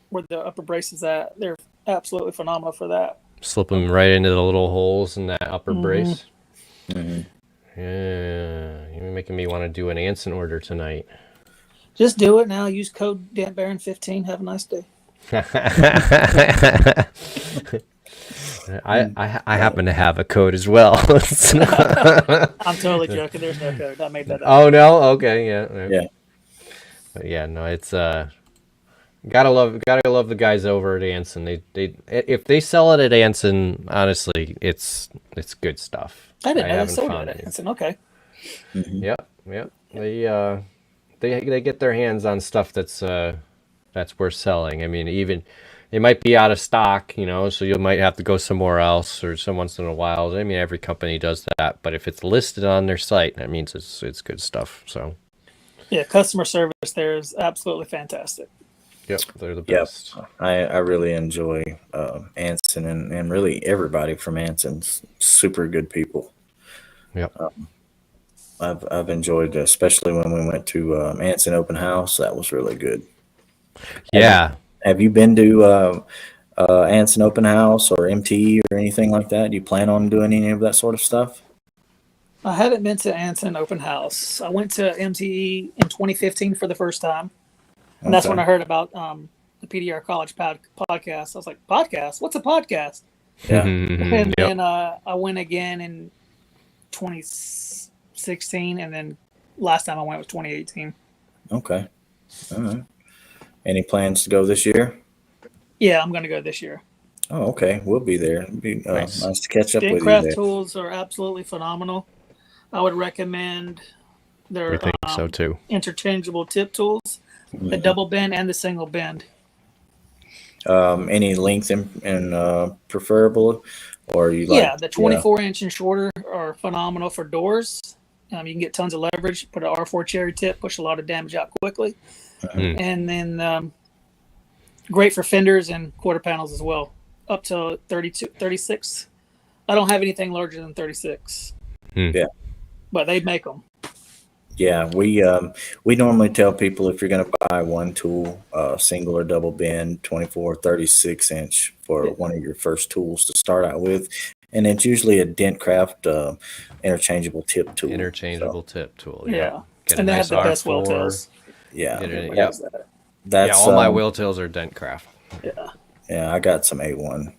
where the upper brace is at. They're absolutely phenomenal for that. Slip them right into the little holes in that upper Mhm. brace. hmm Yeah, you're making me want to do an Anson order tonight. Just do it now. Use code DantBaron15. Have a nice day. I happen to have a code as well. I'm totally joking. There's no code. I made that up. Oh no, okay, yeah. Yeah. But yeah, no, it's gotta love the guys over at Anson. They if they sell it at Anson, honestly, it's good stuff. I didn't know they haven't sold found it. any. I said, okay. Yep. They get their hands on stuff that's worth selling. I mean, even it might be out of stock, so you might have to go somewhere else or some once in a while. I mean, every company does that, but if it's listed on their site, that means it's good stuff. So, Yeah, customer service there is absolutely fantastic. yep, they're the Yep. best. I really enjoy Anson and really everybody from Anson's super good people. Yep. I've enjoyed, especially when we went to Anson Open House. That was really good. Yeah. Have you been to Anson Open House or MTE or anything like that? Do you plan on doing any of that sort of stuff? I haven't been to Anson Open House. I went to MTE in 2015 for the first time. And that's Okay. when I heard about the PDR College podcast. I was like, podcast? What's a podcast? Yeah. And Yep. then I went again in 2016. And then last time I went was 2018. Okay. All right. Any plans to go this year? Yeah, I'm going to go this year. Oh, okay. We'll be there. It'd be Nice. nice to catch up with you Dentcraft there. tools are absolutely phenomenal. I would recommend I their think so too. interchangeable tip tools, the double bend and the single bend. Any length and preferable, or you like? Yeah, the 24-inch and shorter are phenomenal for doors. You can get tons of leverage. Put an R4 cherry tip, push a lot of damage out quickly, Mm. and then great for fenders and quarter panels as well, up to 32, 36. I don't have anything larger than 36. Yeah. But they make them. Yeah, we normally tell people if you're going to buy one tool, single or double bend, 24, 36 inch for one of your first tools to start out with, and it's usually a Dentcraft interchangeable tip tool. Interchangeable tip tool. Yeah. Get And a they nice have the best well R4. tails. Yeah, Get it- Everybody yep. has that. that's Yeah, all my wheel tails are Dentcraft. Yeah. Yeah, I got some A1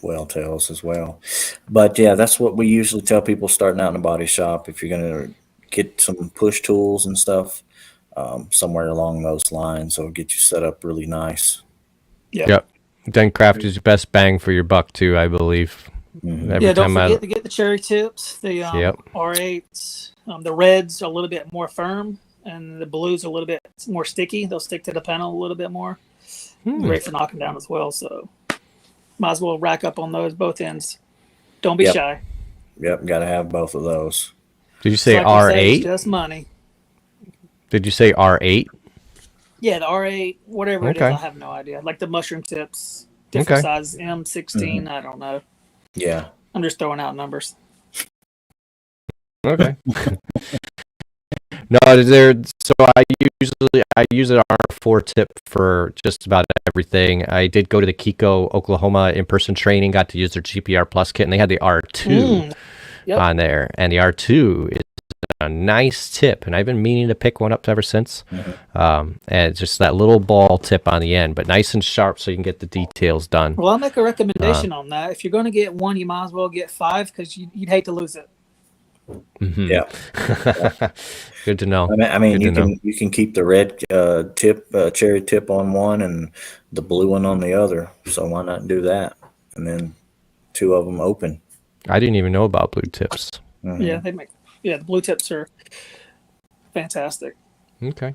whale tails as well. But yeah, that's what we usually tell people starting out in a body shop. If you're going to get some push tools and stuff, somewhere along those lines, it'll get you set up really nice. Yep. Dentcraft is your best bang for your buck too, I believe. Every Yeah, don't time forget to get the cherry tips, the Yep. R8s. The reds are a little bit more firm, and the blues are a little bit more sticky. They'll stick to the panel a little bit more. Great for knocking down as well. So might as well rack up on those both ends. Don't be Yep. shy. Yep, got to have both of those. Did you say Like you said, R8? it's just money. Did you say R8? Yeah, the R8, whatever it is, Okay. I have no idea. Like the mushroom tips, different Okay. sizes, M16, I don't know. Yeah. I'm just throwing out numbers. Okay. No, so I use an R4 tip for just about everything. I did go to the Kiko, Oklahoma in-person training, got to use their GPR Plus kit, and they had the R2 Yep. on there, and the R2 is a nice tip, and I've been meaning to pick one up ever since. Mhm. And it's just that little ball tip on the end, but nice and sharp so you can get the details done. Well, I'll make a recommendation on that. If you're going to get one, you might as well get 5 because you'd hate to lose it. Mhm. Yeah. Good to know. I mean, Good to know. you can keep the red cherry tip on one and the blue one on the other. So why not do that? And then 2 of them open. I didn't even know about blue tips. Mhm. Yeah, the blue tips are fantastic. Okay.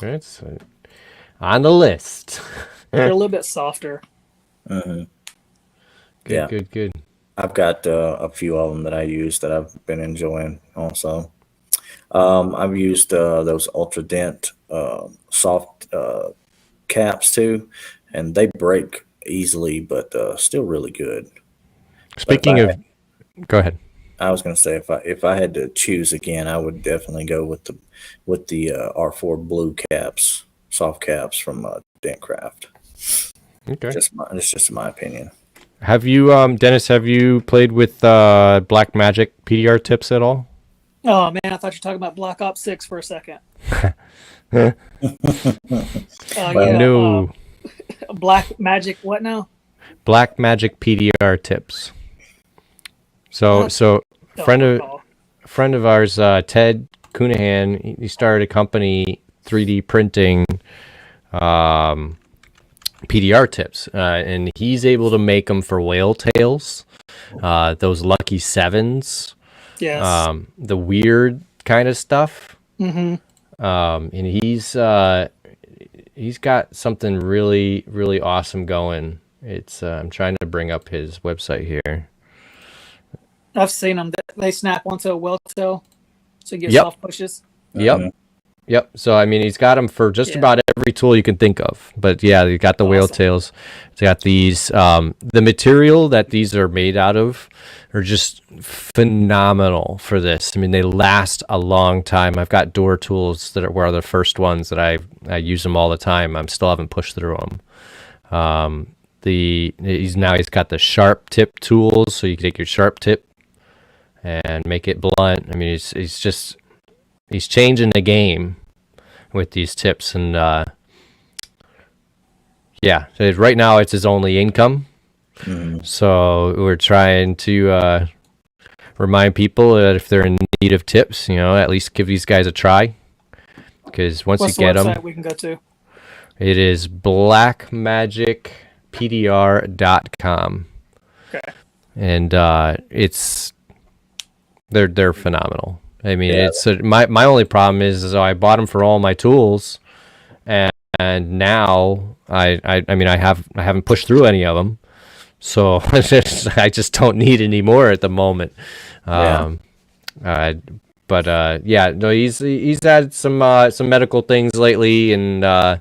It's on the list. They're a little bit softer. Mhm. Good, Yeah. good. I've got a few of them that I use that I've been enjoying also. I've used those Ultra Dent soft caps too, and they break easily, but still really good. Speaking of, go ahead. I was going to say if I had to choose again, I would definitely go with the R4 blue caps, soft caps from Dentcraft. Okay. It's just my opinion. Have you, Dennis? Have you played with Black Magic PDR tips at all? Oh man, I thought you were talking about Black Ops 6 for a second. Well, No. Black Magic. What now? Black Magic PDR tips. So Don't friend recall. of ours, Ted Cunahan, he started a company 3D printing PDR tips, and he's able to make them for whale tails, those lucky sevens, Yes. the weird kind of stuff. Mm-hmm. And he's got something really, really awesome going. It's I'm trying to bring up his website here. I've seen them. They snap onto a well tail, so you get Yep. soft pushes. Yep. Yep. So I mean, he's got them for just Yeah. about every tool you can think of. But yeah, you got the whale Awesome. tails. It's got these. The material that these are made out of are just phenomenal for this. I mean, they last a long time. I've got door tools that were the first ones that I use them all the time. I'm still haven't pushed through them. He's got the sharp tip tools, so you can take your sharp tip and make it blunt. I mean, he's changing the game with these tips, and so right now it's his only income. Mhm. So we're trying to remind people that if they're in need of tips, at least give these guys a try, because once What's you get the them, website we can go to? it is blackmagicpdr.com. Okay. And they're phenomenal. I mean, Yeah. it's my only problem is I bought them for all my tools, and now I mean I haven't pushed through any of them, so I just don't need any more at the moment. Yeah. No, he's had some medical things lately, and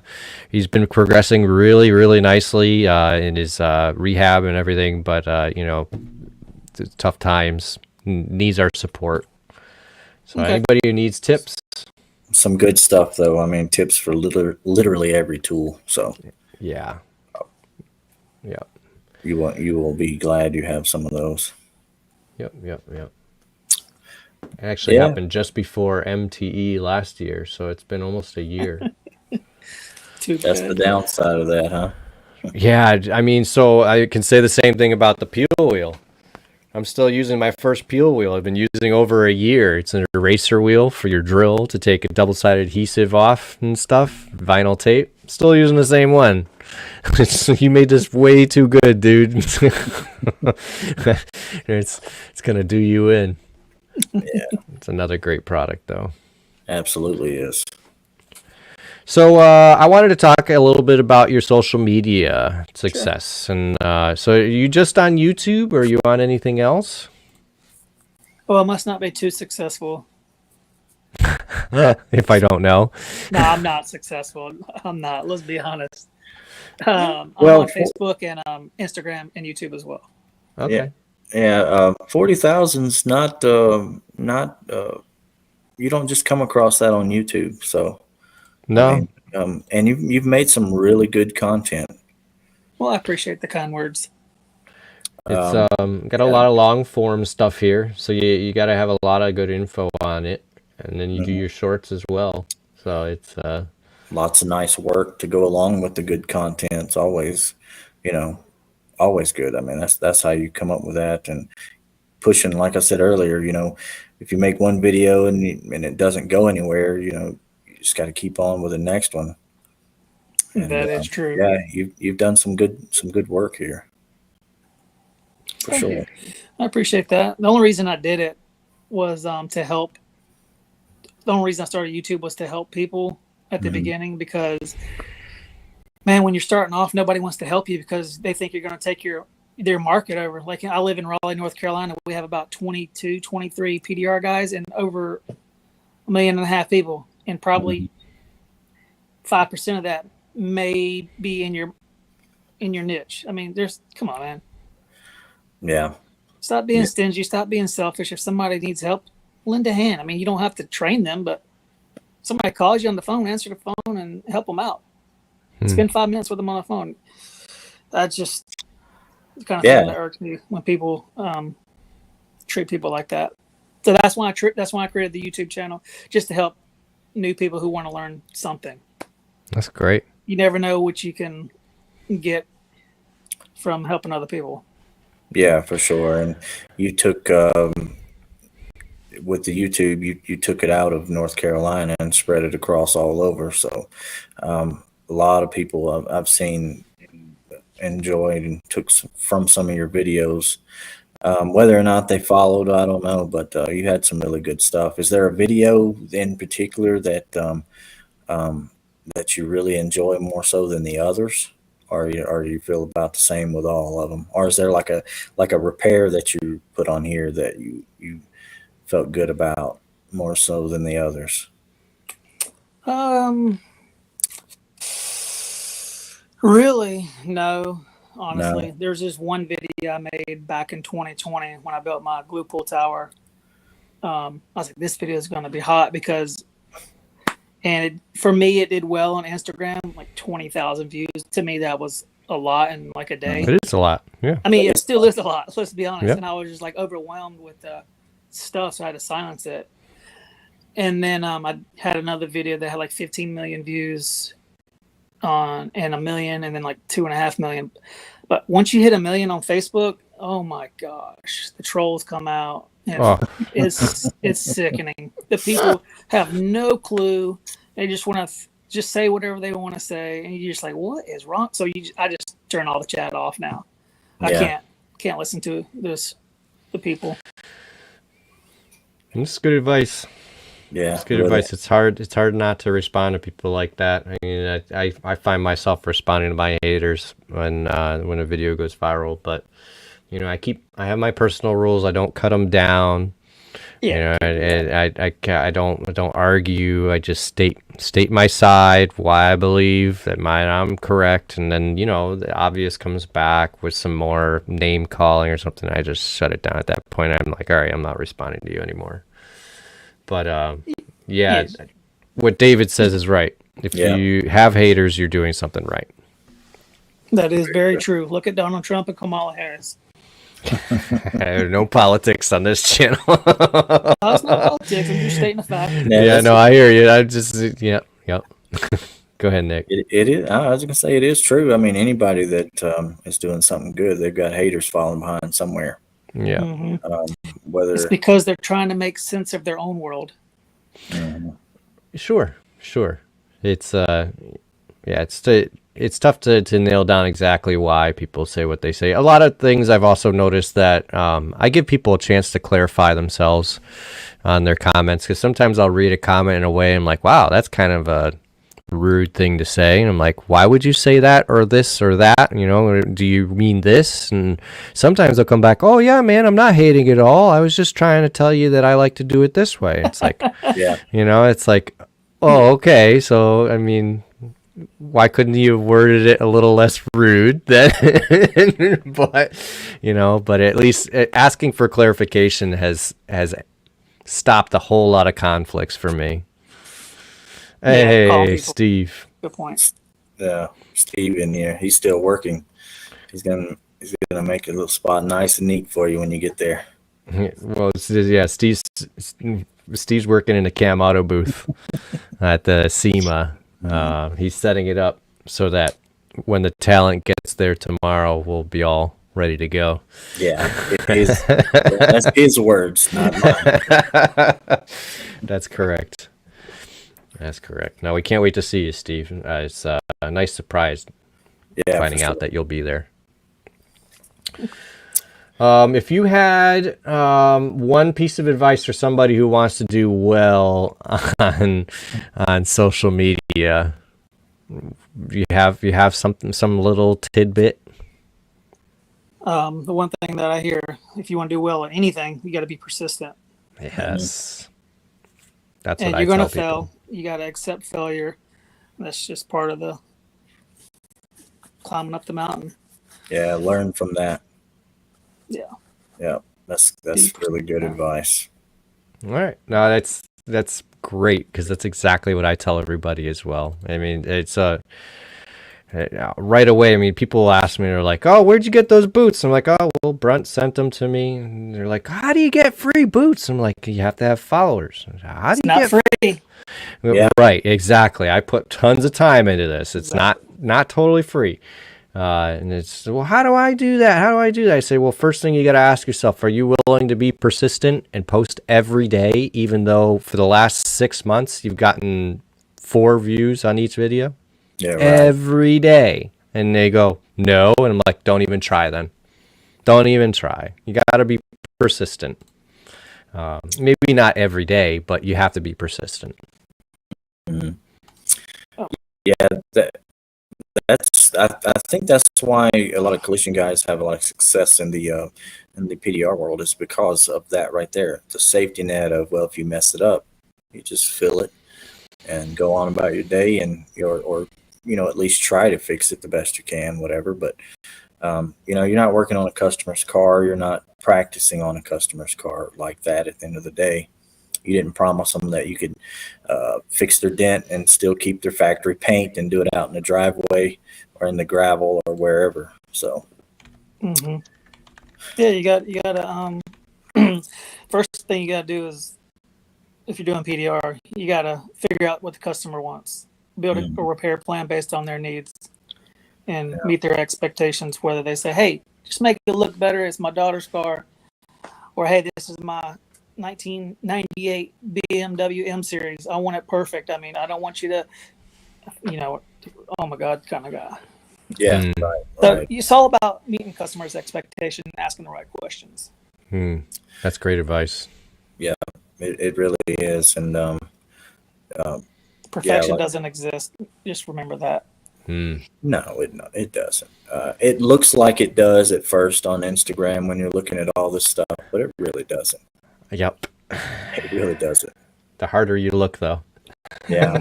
he's been progressing really, really nicely in his rehab and everything. But it's tough times, needs our support. So Okay. anybody who needs tips, Some good stuff though. I mean, tips for literally every tool. So yeah. you will be glad you have some of those. Yep. It actually Yeah. happened just before MTE last year, so it's been almost a year. Too That's good. the downside of that, huh? Yeah, I mean, so I can say the same thing about the peel wheel. I'm still using my first peel wheel. I've been using over a year. It's an eraser wheel for your drill to take a double-sided adhesive off and stuff, vinyl tape. Still using the same one. You made this way too good, dude. It's gonna do you in. Yeah, It's another great product, though. absolutely is. So I wanted to talk a little bit about your social media success. And so are you just on YouTube, or are you on anything else? Well, it must not be too successful. If I don't know. No, I'm not successful. I'm not. Let's be honest. I'm Well, on Facebook and Instagram and YouTube as well. Okay. Yeah, 40,000's not you don't just come across that on YouTube. So No. I mean, and you've made some really good content. Well, I appreciate the kind words. It's got a lot of long form stuff here, so you got to have a lot of good info on it. and then you do your shorts as well. So it's Lots of nice work to go along with the good content. It's always, you know, always good. I mean, that's how you come up with that and pushing. Like I said earlier, if you make one video and it doesn't go anywhere, you just got to keep on with the next one. And, That is true. Yeah, you've done some good work here, for Thank sure. you. I appreciate that. The only reason I did it was to help. The only reason I started YouTube was to help people at the beginning, because, man, when you're starting off, nobody wants to help you because they think you're going to take their market over. Like, I live in Raleigh, North Carolina. We have about 22, 23 PDR guys and over 1.5 million people, and probably 5% of that may be in your niche. I mean, come on, man. Yeah. Stop being stingy. Stop being selfish. If somebody needs help, lend a hand. I mean, you don't have to train them, but somebody calls you on the phone, answer the phone and help them out. Spend 5 minutes with them on the phone. That's just the kind of thing that irks me when people treat people like that. So that's why I created the YouTube channel, just to help new people who want to learn something. That's great. You never know what you can get from helping other people. Yeah, for sure. And you took with the YouTube, you took it out of North Carolina and spread it across all over. So a lot of people I've seen enjoyed and took from some of your videos. Whether or not they followed, I don't know, but you had some really good stuff. Is there a video in particular that that you really enjoy more so than the others? Or you feel about the same with all of them? Or is there like a repair that you put on here that you felt good about more so than the others? Really, no. Honestly, No. there's this one video I made back in 2020 when I built my glue pool tower. I was like, this video is going to be hot because, for me, it did well on Instagram, like 20,000 views. To me, that was a lot in like a day. It is a lot. Yeah. I mean, it still is a lot. Let's be honest. Yep. And I was just like overwhelmed with the stuff, so I had to silence it. And then I had another video that had like 15 million views and 1 million, and then like 2.5 million. But once you hit 1 million on Facebook, oh my gosh, the trolls come out. And it's sickening. The people have no clue. They just want to just say whatever they want to say, and you're just like, what is wrong? So I just turn all the chat off now. I can't listen to the people. This is good advice. Yeah, It's good advice. It's hard not to respond to people like that. I mean, I find myself responding to my haters when a video goes viral, but I have my personal rules. I don't cut them down. Yeah. I don't argue. I just state my side, why I believe that I'm correct, and then the obvious comes back with some more name calling or something. I just shut it down at that point. I'm like, all right, I'm not responding to you anymore. But Yes. what David says is right. If you have haters, you're doing something right. That is very true. Look at Donald Trump and Kamala Harris. No politics on this channel. It's not politics. I'm just stating a fact. Yeah, no, I hear you. I just, yep. Go ahead, Nick. It is. I was gonna say it is true. I mean, anybody that is doing something good, they've got haters falling behind somewhere. Yeah. Mm-hmm. Whether It's because they're trying to make sense of their own world. Sure. It's it's tough to nail down exactly why people say what they say. A lot of things I've also noticed that I give people a chance to clarify themselves on their comments, because sometimes I'll read a comment in a way I'm like, wow, that's kind of a rude thing to say, and I'm like, why would you say that or this or that? Do you mean this? And sometimes they'll come back, oh yeah, man, I'm not hating it all. I was just trying to tell you that I like to do it this way. It's like, yeah, it's like, oh, okay. So I mean, why couldn't you have worded it a little less rude then? but at least asking for clarification has stopped a whole lot of conflicts for me. Hey, Steve. Good point. Steve in here. He's still working. He's gonna make a little spot nice and neat for you when you get there. Well, yeah, Steve's Steve's working in a Cam Auto booth at the SEMA. He's setting it up so that when the talent gets there tomorrow, we'll be all ready to go. Yeah, that's his words, not mine. That's correct. That's correct. Now we can't wait to see you, Steve. It's a nice surprise finding out that you'll be there. If you had one piece of advice for somebody who wants to do well on social media, you have some little tidbit. The one thing that I hear, if you want to do well at anything, you got to be persistent. Yes, that's and what you're I going tell to fail. people. You got to accept failure. That's just part of the climbing up the mountain. Yeah, learn from that. Yeah. That's really good advice. All right, no, that's great because that's exactly what I tell everybody as well. I mean, it's right away. I mean, people ask me, they're like, "Oh, where'd you get those boots?" I'm like, "Oh, well, Brunt sent them to me." And they're like, "How do you get free boots?" I'm like, "You have to have followers." How do you Not free. Yeah. Right, exactly. I put tons of time into this. It's not totally free. And it's, well, how do I do that? How do I do that? I say, well, first thing you got to ask yourself, are you willing to be persistent and post every day, even though for the last 6 months you've gotten 4 views on each video? Yeah, right. Every day. And they go, no. And I'm like, don't even try then. Don't even try. You got to be persistent. Maybe not every day, but you have to be persistent. Mhm. Yeah, I think that's why a lot of collision guys have a lot of success in the PDR world, is because of that right there. The safety net of, well, if you mess it up, you just fill it and go on about your day, and or at least try to fix it the best you can, whatever. But you're not working on a customer's car, you're not practicing on a customer's car like that. At the end of the day, you didn't promise them that you could fix their dent and still keep their factory paint and do it out in the driveway or in the gravel or wherever. So, yeah, you got to. First thing you got to do is, if you're doing PDR, you got to figure out what the customer wants, build a repair plan based on their needs, and meet their expectations. Whether they say, "Hey, just make it look better. It's my daughter's car," or, "Hey, this is my 1998 BMW M Series. I want it perfect. I mean, I don't want you to, oh my God, kind of guy." yeah, So right. it's all about meeting customers' expectation and asking the right questions. That's great advice. Yeah, it really is. And Perfection doesn't exist. Just remember that. no, it doesn't. It looks like it does at first on Instagram when you're looking at all this stuff, but it really doesn't. Yep. It really doesn't. The harder you look, though. Yeah,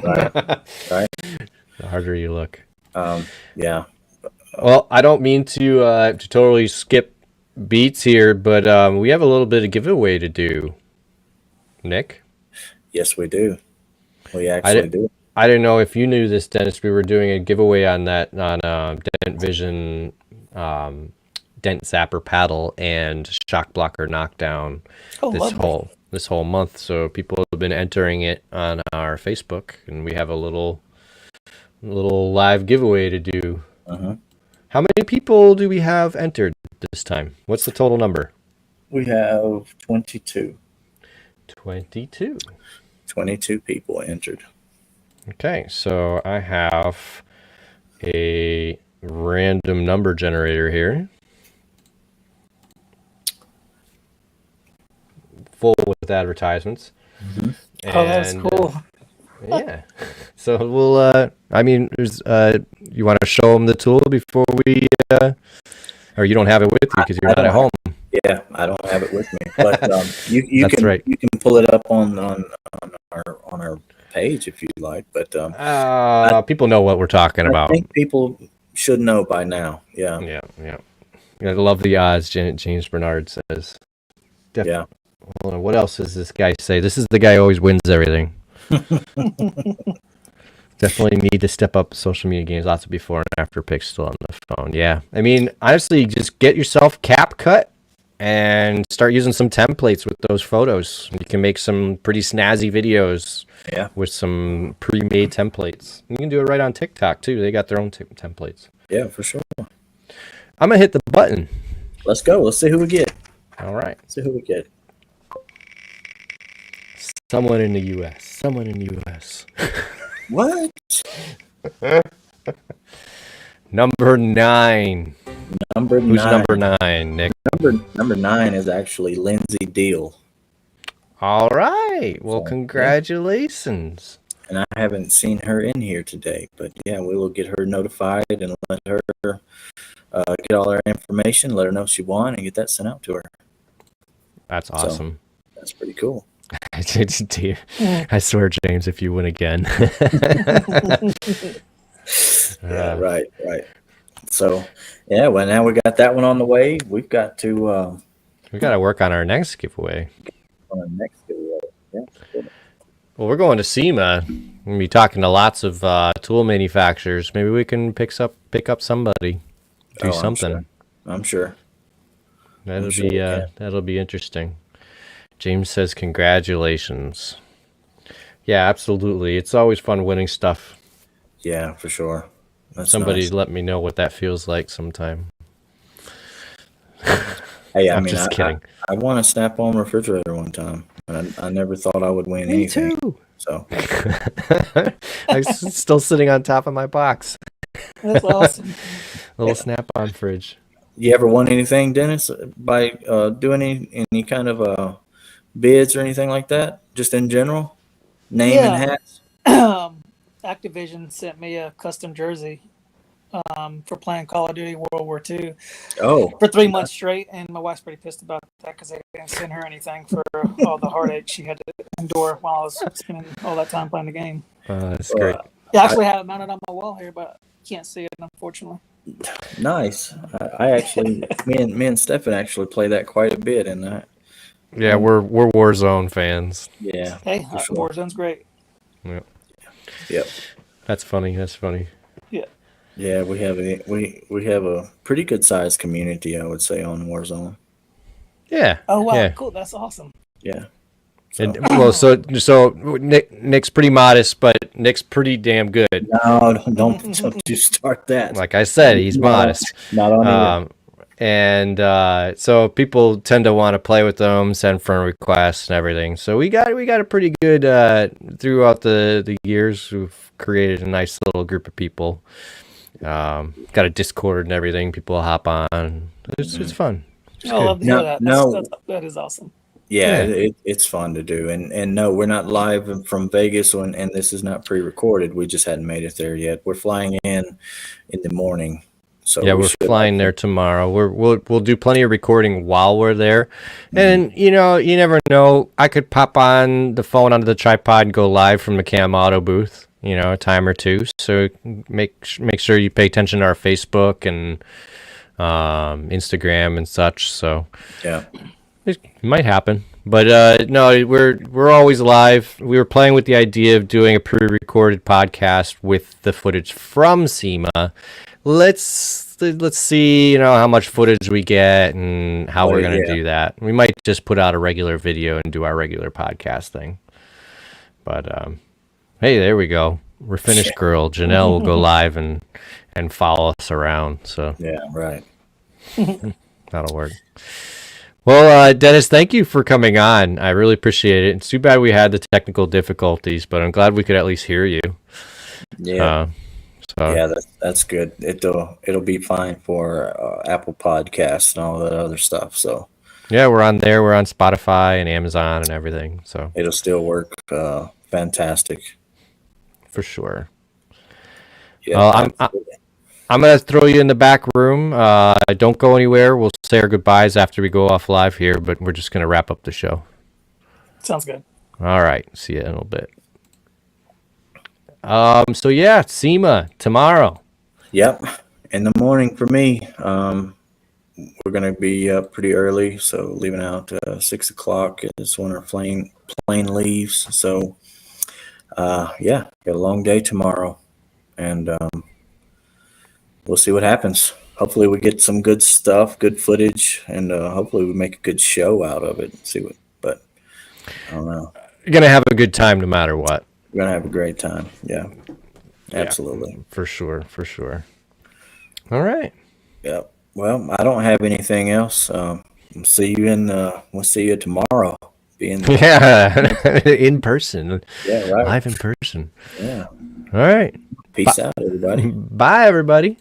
right. The harder you look. Yeah. Well, I don't mean to totally skip beats here, but we have a little bit of giveaway to do. Nick? Yes, we do. We actually do. I didn't know if you knew this, Dennis. We were doing a giveaway on Dent Vision Dent Zapper paddle and Shock Blocker Knockdown this whole month. So people have been entering it on our Facebook, and we have a little live giveaway to do. How many people do we have entered this time? What's the total number? We have 22. 22. 22 people entered. Okay, so I have a random number generator here. Full with advertisements. Oh, that's cool. Yeah. So we'll, there's, you want to show them the tool before we, or you don't have it with you because you're not at home. Yeah, I don't have it with me, but you That's can right. you can pull it up on our page if you like. But people know what we're talking I about. think people should know by now. Yeah. Yeah. I love the odds, James Bernard says. Yeah. Hold on, what else does this guy say? This is the guy who always wins everything. Definitely need to step up social media games. Lots of before and after pics still on the phone. Yeah. I mean, honestly, just get yourself CapCut and start using some templates with those photos. You can make some pretty snazzy videos Yeah. with some pre-made templates. You can do it right on TikTok too. They got their own templates. Yeah, for sure. I'm gonna hit the button. Let's go. Let's see who we get. All right. Let's see who we get. Someone in the U.S. Someone in the U.S. What? Number 9. Number Who's 9. number 9, Nick? Number 9 is actually Lindsay Deal. All right. Well, So, yeah. congratulations. And I haven't seen her in here today, but yeah, we will get her notified and let her get all her information, let her know she won, and get that sent out to her. That's awesome. That's pretty cool. I swear, James, if you win again. Yeah, right. So, yeah, well, now we got that one on the way. We've got to We got to work on our next giveaway. on the next video. Yeah. Well, we're going to SEMA. We're gonna be talking to lots of tool manufacturers. Maybe we can pick up somebody, do Oh, something. I'm sure. That'll sure be we can. that'll be interesting. James says congratulations. Yeah, absolutely. It's always fun winning stuff. Yeah, for sure. That's Somebody nice. let me know what that feels like sometime. Hey, I'm just kidding. I won a Snap-on refrigerator one time, and I never thought I would win Me anything. too. So, I'm still sitting on top of my box. That's awesome. Little Snap-on fridge. you ever won anything, Dennis, by doing any kind of bids or anything like that? Just in general, name and Yeah. hats. Activision sent me a custom jersey for playing Call of Duty World War II Oh, for 3 months straight, and my wife's pretty pissed about that because they didn't send her anything for all the heartache she had to endure while I was spending all that time playing the game. That's well, great. Yeah, I actually have it mounted on my wall here, but can't see it unfortunately. nice. I actually, me and Stefan actually play that quite a bit, and Yeah, we're Warzone fans. yeah, Hey, for sure. Warzone's great. Yep. That's funny. That's funny. Yeah, we have a pretty good sized community, I would say, on Warzone. Yeah. Oh wow, Yeah. cool. That's awesome. Yeah. So, And, well, so Nick's pretty modest, but Nick's pretty damn good. no, don't you start that. Like I said, he's No, modest. Not on either. And so people tend to want to play with them, send friend requests and everything. So we got a pretty good throughout the years. We've created a nice little group of people. Got a Discord and everything. People hop on. It's fun. I love to hear No, that. no. That is awesome. Yeah, Yeah. it's fun to do, and no, we're not live from Vegas, and this is not pre-recorded. We just hadn't made it there yet. We're flying in the morning, so Yeah, we we're should- flying there tomorrow. We'll do plenty of recording while we're there, and you never know. I could pop on the phone onto the tripod and go live from the Cam Auto booth. A time or two. So make sure you pay attention to our Facebook and Instagram and such. So Yeah, it might happen, but no, we're always live. We were playing with the idea of doing a pre-recorded podcast with the footage from SEMA. Let's see, how much footage we get and how we're gonna do that. We might just put out a regular video and do our regular podcast thing. But hey, there we go. We're finished, girl. Janelle will go live and follow us around. So yeah, right. that'll work. Well, Dennis, thank you for coming on. I really appreciate it. It's too bad we had the technical difficulties, but I'm glad we could at least hear you. Yeah, So yeah, that's good. It'll be fine for Apple Podcasts and all that other stuff. So yeah, we're on there. We're on Spotify and Amazon and everything. So it'll still work fantastic. for sure. Yeah, Well, I'm going to throw you in the back room. Don't go anywhere. We'll say our goodbyes after we go off live here, but we're just going to wrap up the show. Sounds good. All right. See you in a little bit. So yeah, SEMA tomorrow. Yep. In the morning for me. We're gonna be up pretty early, so leaving out 6 o'clock is when our plane leaves. So yeah, got a long day tomorrow, and we'll see what happens. hopefully we get some good stuff, good footage, and hopefully we make a good show out of it. See what, but I don't know. You're gonna have a good time no matter what. We're gonna have a great time. Yeah, absolutely. For sure, for sure. All right. Yeah. Well, I don't have anything else. We'll see you tomorrow. Yeah, in person. Yeah, right. Live in person. Yeah. All right. Peace out, everybody. Bye, everybody.